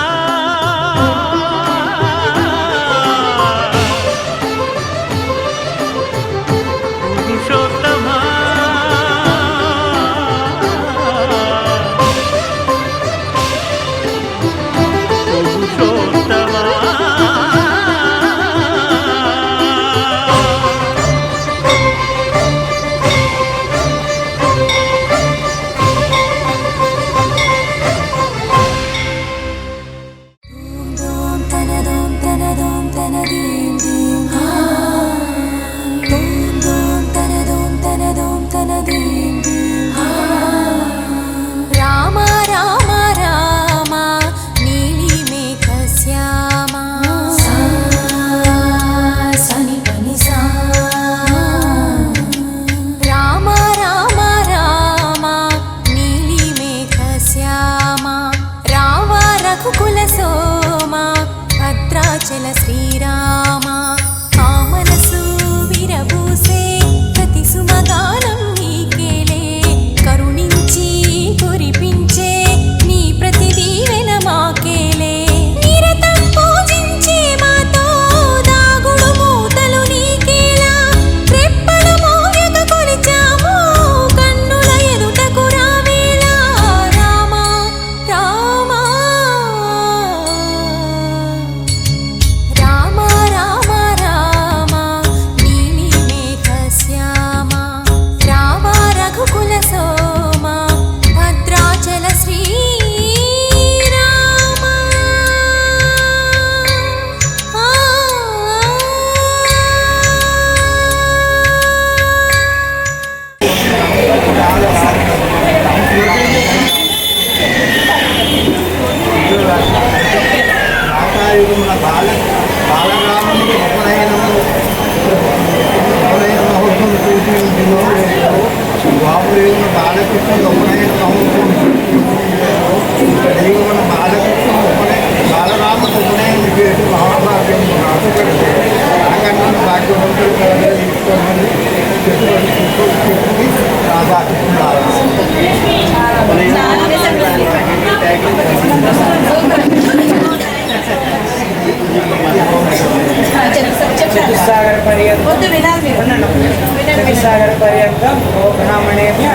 S9: చతుస్సాగర పర్యంతం బ్రాహ్మణేభ్య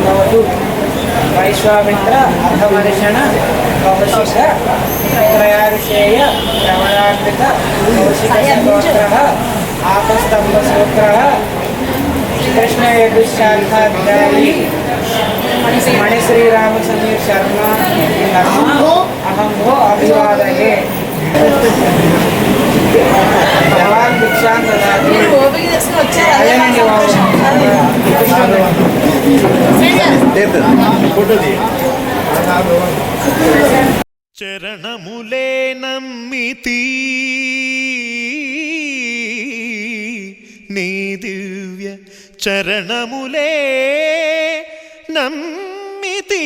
S9: భవతు. వైశ్వామిత్ర అథమర్షణ కౌశిక త్రయారుషేయ రమణాకృత కౌశిక స్తోత్రః ఆపస్తంభ సూత్రః కృష్ణ యదుశాఖాధ్యాయీ మణిశ్రీరామ సమీర్ శర్మ అహం భో అభివాదయే. జవాన్ భిక్షాం దదాతి. అదేనండి బాబు.
S1: చరణములే నమ్మితి నీ దివ్య చరణములే నమ్మితి,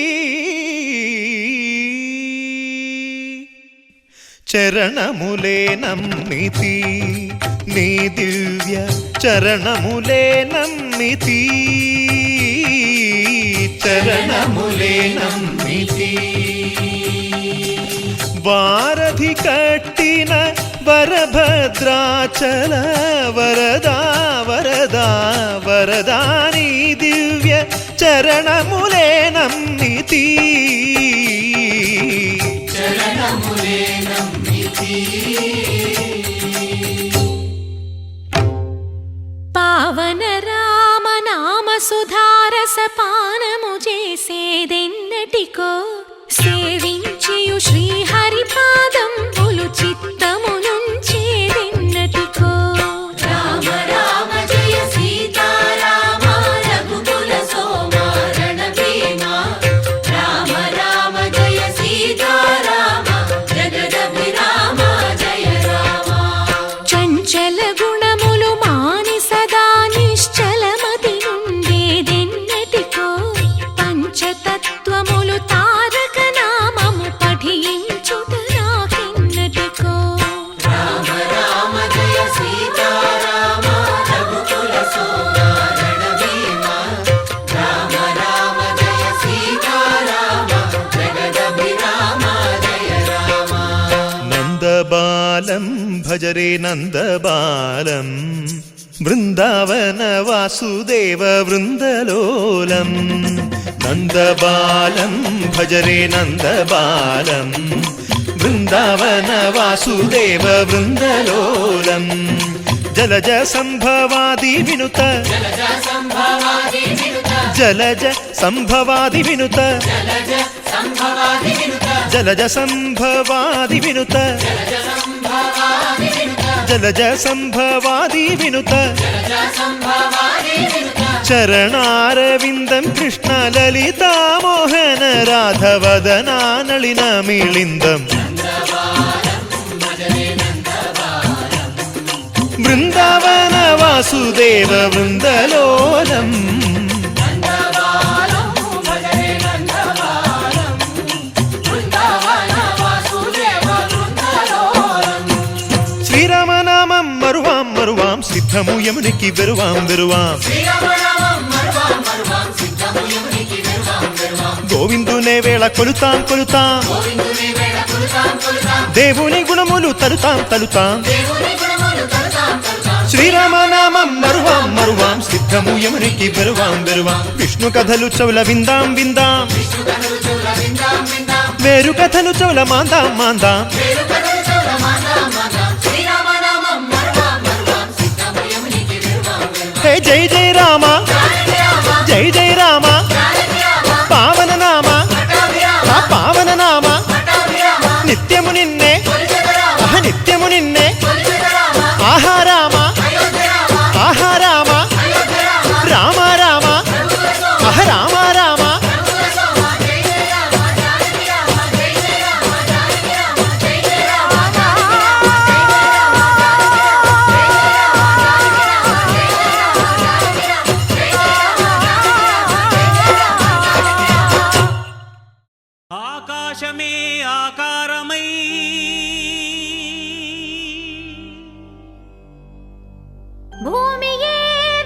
S1: చరణములే నమ్మితి నీ దివ్య చరణములే నమ్మితి, చరణములే నమ్మితి. వారధి కట్టిన వరభద్రాచల వరదా వరదా వరదా నీ దివ్య చరణములే నమ్మితి, చరణములే నమ్మితి.
S5: పావన రామ నామ సుధారస పాన
S4: చేసేదెన్నటికో సేవించియు శ్రీహరిపాదం పులు చిత్తము నుంచేదెన్నటికో రామ రామ జయ సీతారామ రఘుకుల సోమ రణభీమ రామ రామ జయ సీతారామ జగదభిరామ జయ రామ చంచల గుణములు మాని సదా నిశ్చలమతి నుండేదెన్నటికో పంచతత్వములు తారక నామము పఠించుట నాకెన్నటికో రామ రామ జయ సీతారామ రఘుకుల సోమ రణభీమ రామ రామ జయ సీతారామ జగదభిరామ జయ రామ
S1: నందబాలం భజరే నందబాలం బృందావన వాసుదేవ వృందలోలం నందబాలం భజరే నందబాలం బృందావన వాసుదేవ వృందలోలం జలజ సంభవాది వినుత జలజ సంభవాది వినుత జలజ సంభవాది వినుత జలజ సంభవాది వినుత చరణారవిందం కృష్ణ లలితా మోహన రాధవదనా నళిన మిళిందం బృందావన వాసుదేవ వృందలోలం శ్రీరామనామం మరువాం మరువాం సిద్ధము యమునికి వెరువాం వెరువాం గోవిందునే వేళ కొలుతాం కొలుతాం దేవుని గుణములు తలుతాం తలుతాం శ్రీరామనామం మరువాం మరువాం సిద్ధము యమునికి వెరువాం వెరువాం విష్ణు కథలు చౌల విందాం విందాం వేరు కథలు చౌల మాందాం మాందాం హే జై జై రామ జై జై రామ పావన నామ ఆ పావన నామ నిత్యము నిన్నే నిత్యము నిన్నే ఆహా రామ ఆహా రామ రామ రామ అహ రామ రామ
S7: ఆకాశమే ఆకారమై
S4: భూమియే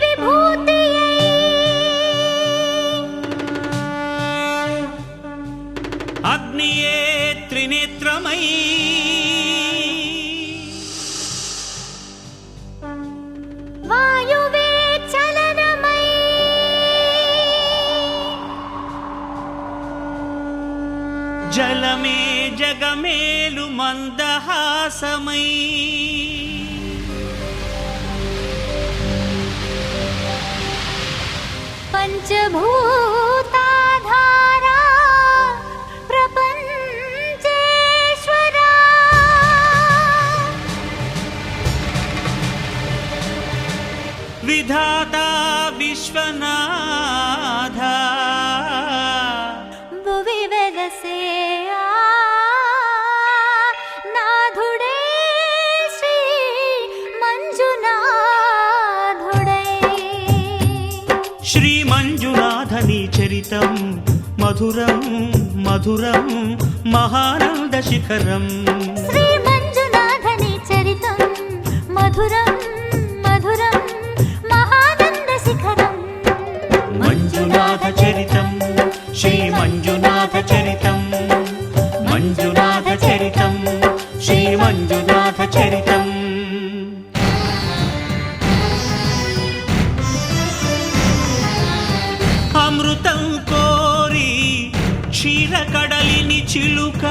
S4: విభూతియై
S7: అగ్నియే త్రినేత్రమై
S4: వాయువే చలనమై
S7: జలమే జగమేలు మందహాసమై
S4: పంచభూతాధారా ప్రపంచేశ్వరా
S7: విధాతా విశ్వనాథ
S4: భువి వెలసే నాథుడే శ్రీ మంజునాథుడై
S7: శ్రీ మంజునాథని చరితం మధురం మధురం మహానంద శిఖరం
S4: శ్రీ మంజునాథని చరితం మధురం మధురం మహానంద శిఖరం
S7: మంజునాథ చరితం శ్రీ మంజునాథ చరితం మంజునాథ చరితం శ్రీ మంజునాథ చరితం అమృతం కోరి క్షీరకడలిని చిలుక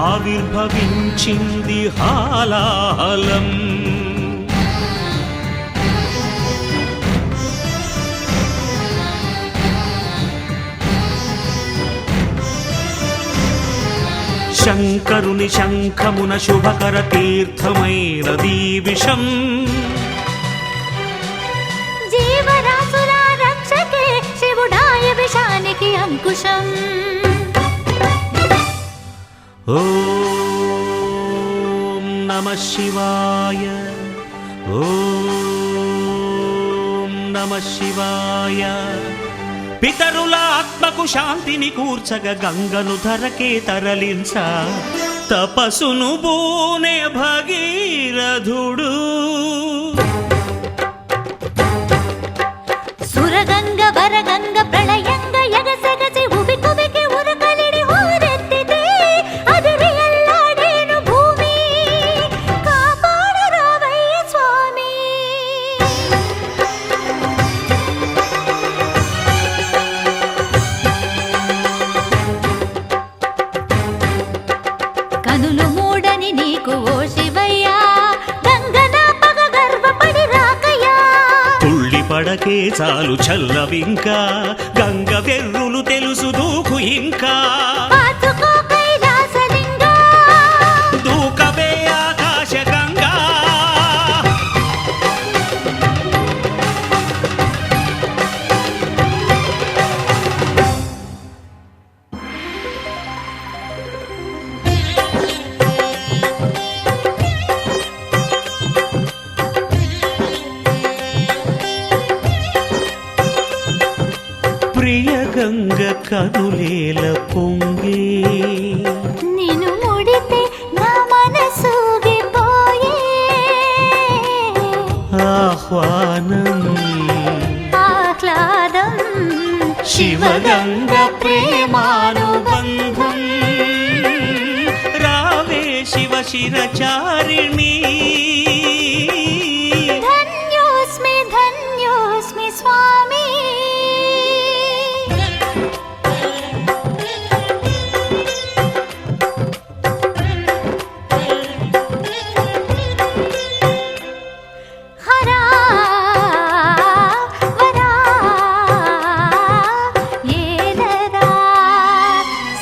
S7: ఆవిర్భవించింది హాలాహలం శంకరుని శంఖమున శుభకర తీర్థమైనదీ విషం.
S4: జీవరాశుల రక్షకే శివుడాయ విషానికి అంకుశం.
S7: ఓం నమః శివాయ. ఓం నమః శివాయ. పితరుల ఆత్మకు శాంతిని కూర్చగ గంగను ధరకే తరలించ తపసును బూనే భగీరథుడు.
S4: సురగంగ వరగంగ ప్రళయంగ ఎగసెగసి ఉబి కుబికి ఉరకలిడి హోరెత్తితే అదిరి ఎల్లాడేను భూమి. కాపాడు రావయ్య స్వామి. కనులు మూడని నీకు ఓ శివయ్యా, గంగన పగ గర్వపడి రాకయ్యా.
S7: తుళ్ళి పడకే చాలు చల్లవింకా, గంగ వెర్రులు తెలుసు దూకు ఇంకా.
S4: పాతుకో కైలాసలింగా,
S7: దూకవే ఆకాశ గంగా. ప్రియ గంగ కనులేల పొంగే,
S4: నిన్ను ముడితే నా మనసూగిపోయే.
S7: ఆహ్వానం
S4: ఆహ్లాదం
S7: శివగంగ ప్రేమానుబంధం. రావే శివ శిరచారిణి.
S4: ధన్యోస్మి ధన్యోస్మి స్వామి. హరా వరా ఏలరా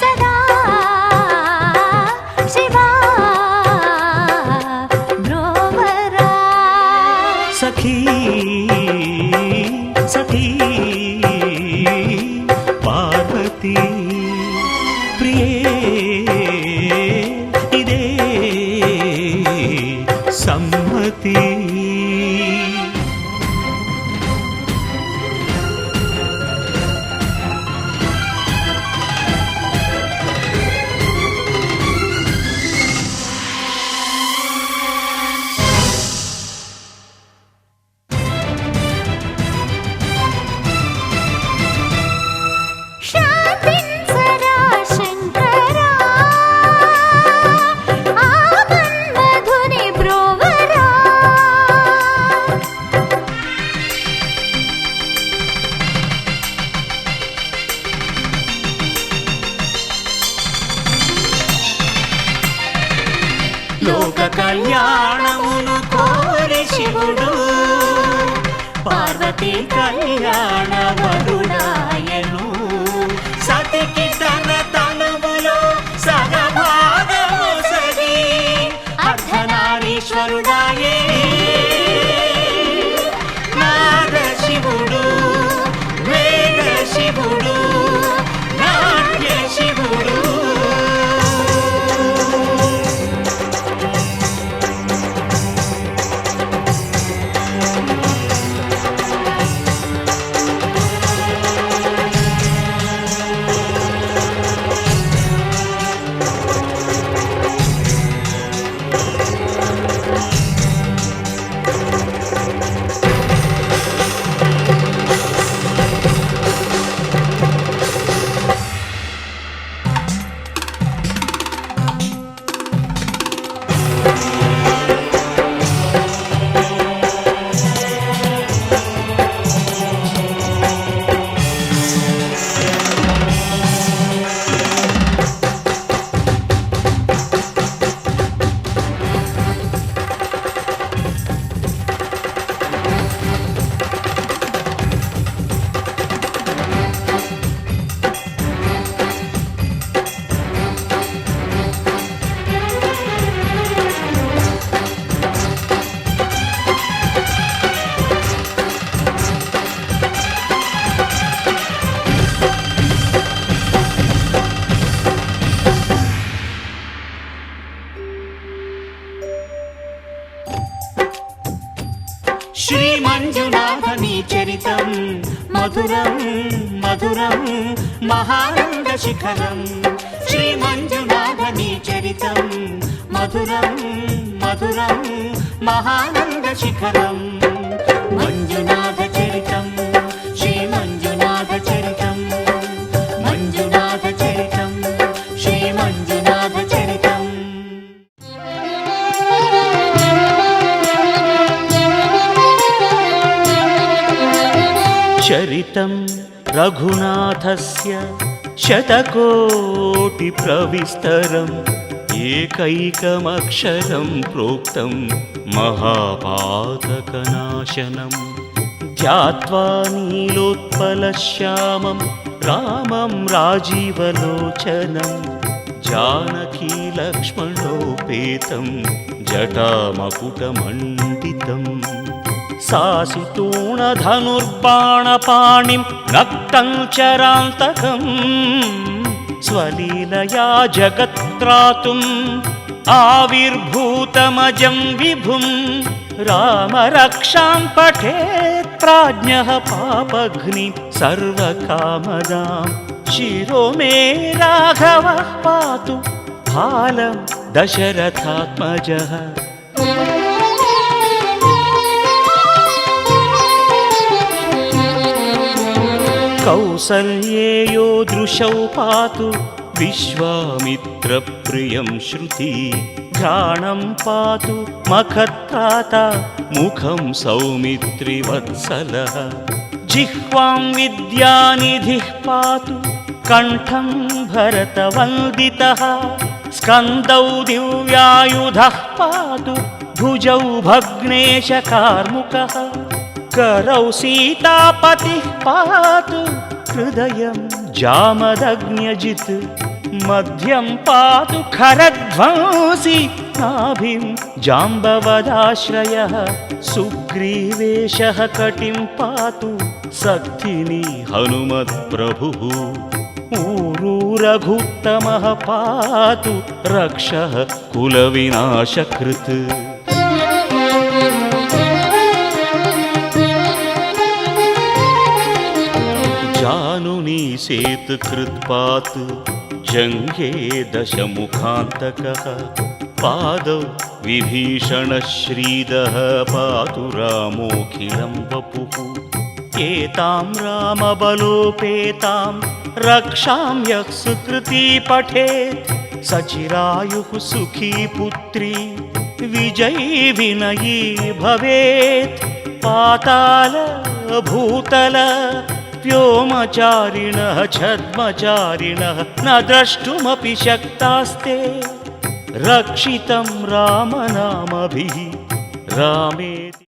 S4: సదా శివా బ్రోవరా.
S7: సఖీ సఖీ పార్వతీ ప్రియే ఇదే సమ్మతి.
S4: శాంతించరా శంకరా, ఆ మన్మధుని బ్రోవరా.
S7: లోక కళ్యాణమును కోరి శివుడు పార్వతీ కళ్యాణ వరుడాయను. సతికి తన తనువులో సగభాగము సగి అర్ధనారీశ్వరుడాయే. నాద శివుడు వేద శివుడు నాట్య శివుడు. శ్రీమంజునాథని చరితం మధురం మధురం మహానంద శిఖరం శ్రీమంజునాథని చరితం మధురం మధురం మహానంద శిఖరం మంజునాథ చరితం శ్రీ మంజునాథ చరితం మంజునాథ చరితం శ్రీ మంజునాథ చరితం చరితం రఘునాథస్య శతకోటి ప్రవిస్తరం ఏకైకమక్షరం ప్రోక్తం మహాపాతకనాశనం ధ్యాత్వా నీలోత్పలశ్యామం రామం రాజీవలోచనం జానకీ లక్ష్మణోపేతం జటామకుటమండితం సాసితూణధనుర్బాణపాణిం రక్తం చరాంతకం స్వలీలయా జగత్రాతుం ఆవిర్భూతమజం విభుం రామరక్షాం పఠేత్ ప్రాజ్ఞః పాపఘ్ని సర్వకామదాం శిరో మే రాఘవః పాతు బాలం దశరథాత్మజః కౌసల్యేయో దృశౌ పాతు విశ్వామిత్రప్రియం శృతి ఘ్రాణం పాతు మఖత్రాత ముఖం సౌమిత్రివత్సలః జిహ్వాం విద్యానిధిః పాతు కంఠం భరతవందితః స్కందౌ దివ్యాయుధః పాతు భుజౌ భగ్నేశకార్ముకः करौ सीतापतिः पातु हृदयं जामदग्न्यजित् मध्यं पातु खरध्वंसी नाभिं जाम्बवदाश्रयः सुग्रीवेशः कटिं पातु सक्थिनी हनुमत्प्रभुः ऊरू रघुत्तमः पातु रक्षः कुलविनाशकृत् जानुनी सेतुकृत्पात् जङ्घे दशमुखान्तकः पादौ विभीषणश्रीदः पातु रामोऽखिलं वपुः एतां रामबलोपेतां रक्षां यः सुकृती पठेत् सचिरायुः सुखी पुत्री विजयी विनयी भवेत् पाताल भूतल व्योमचारिणः छद्मचारिणः न द्रष्टुमपि शक्तास्ते रक्षितं रामनामभिः रामेति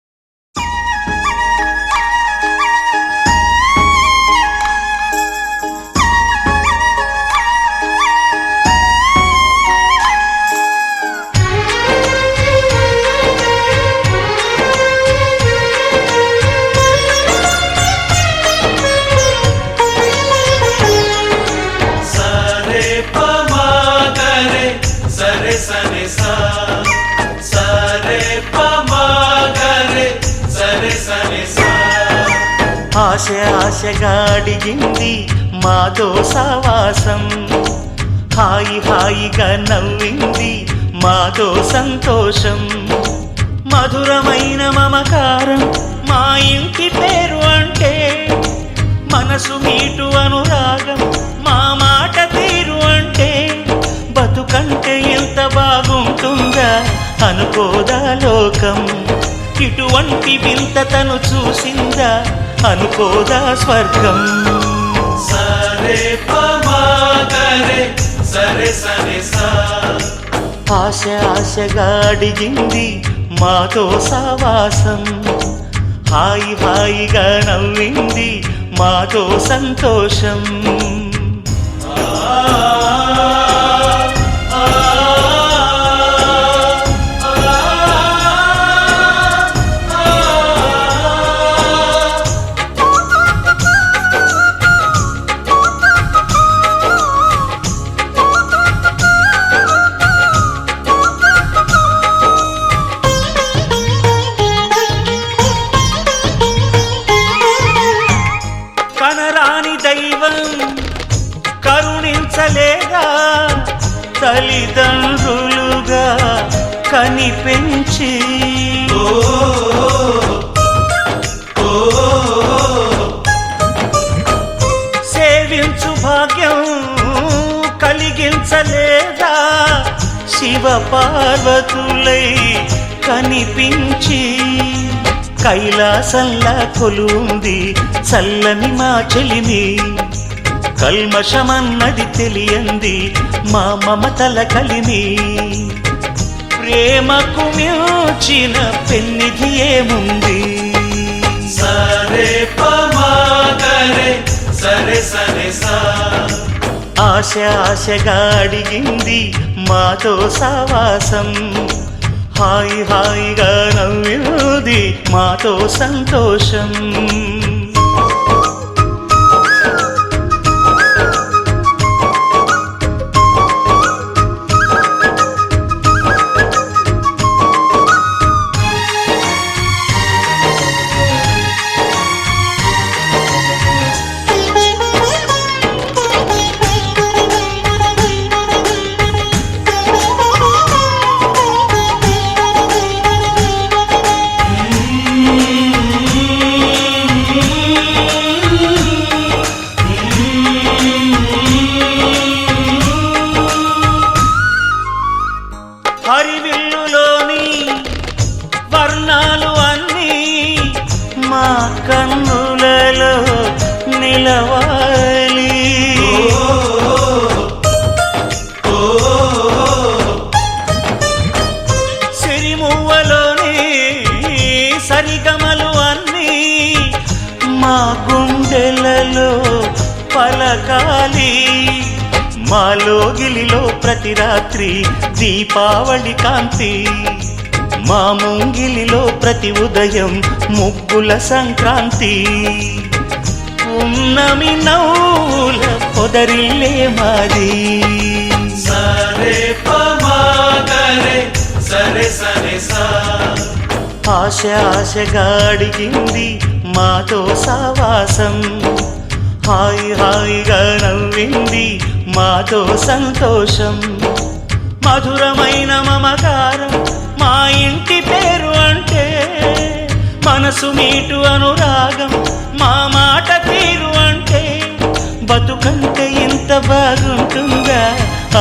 S7: ఆశ ఆశగా అడిగింది మాతో సవాసం హాయి హాయిగా నవ్వింది మాతో సంతోషం మధురమైన మమకారం మా ఇంటి పేరు అంటే మనసు మీటు అనురాగం మా మాట తీరు అంటే బతుకంటే ఎంత బాగుంటుందా అనుకోదా లోకం ఇటువంటి వింతతను చూసిందా అనుకోదా స్వర్గం సరే పమాగరే సరే సరే సా ఆశ ఆశగా అడిగింది మాతో సావాసం హాయి హాయిగా నవ్వింది మాతో సంతోషం కనిపెంచి సేవించు భాగ్యం కలిగించలేదా శివ పార్వతులై కనిపించి కైలాసంలా కొలుంది చల్లని మా చెలిమి కల్మషమన్నది తెలియంది మా మమతల కలిమి ప్రేమకు మించిన పెన్నిధి ఏముంది
S1: సరే పమాగరే సరే సరే సా
S7: ఆశ ఆశగా అడిగింది మాతో సావాసం హాయి హాయిగా నవ్వింది మాతో సంతోషం హరివిల్లులోని వర్ణాలు అన్నీ మా కన్నులలో నిలవాలి సిరిమువ్వలోని సరిగమలు అన్నీ మా గుండెలలో పలకాలి మాలో గిలిలో ప్రతి రాత్రి దీపావళి కాంతి మా ముంగిలిలో ప్రతి ఉదయం ముగ్గుల సంక్రాంతి ఉన్నమి నవ్వుల పొదరిల్లే మాది
S1: సరే పమాగరే సరే సరే సా
S7: ఆశ ఆశగా అడిగింది మాతో సావాసం హాయి హాయిగా నవ్వింది మాతో సంతోషం మధురమైన మమకారం మా ఇంటి పేరు అంటే మనసు మీటు అనురాగం మా మాట తీరు అంటే బతుకంటే ఇంత బాగుంటుందా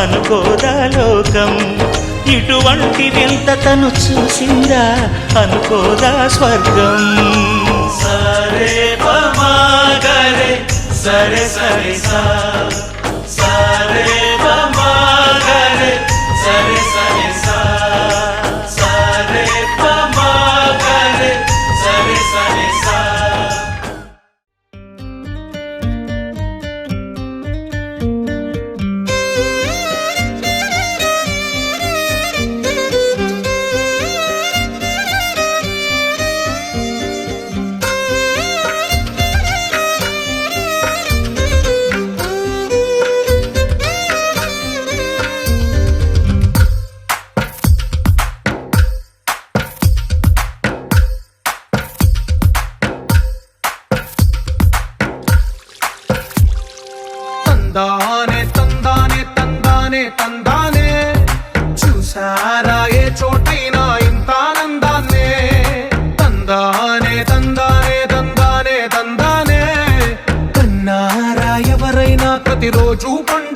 S7: అనుకోదా లోకం ఇటువంటి వింత తను చూసిందా అనుకోదా స్వర్గం
S1: సరే పమాగరే సరే సరే సా సరే పమాగరే సరే సరే సా సరే పమాగరే సరే సరే సా
S6: తందానే తందానే తందానే తందానే చూసారా ఏ చోటైనా ఇంత ఆనందాన్నే తందానే తందానే తందానే తందానే కన్నారా ఎవరైనా ప్రతిరోజు పండుగ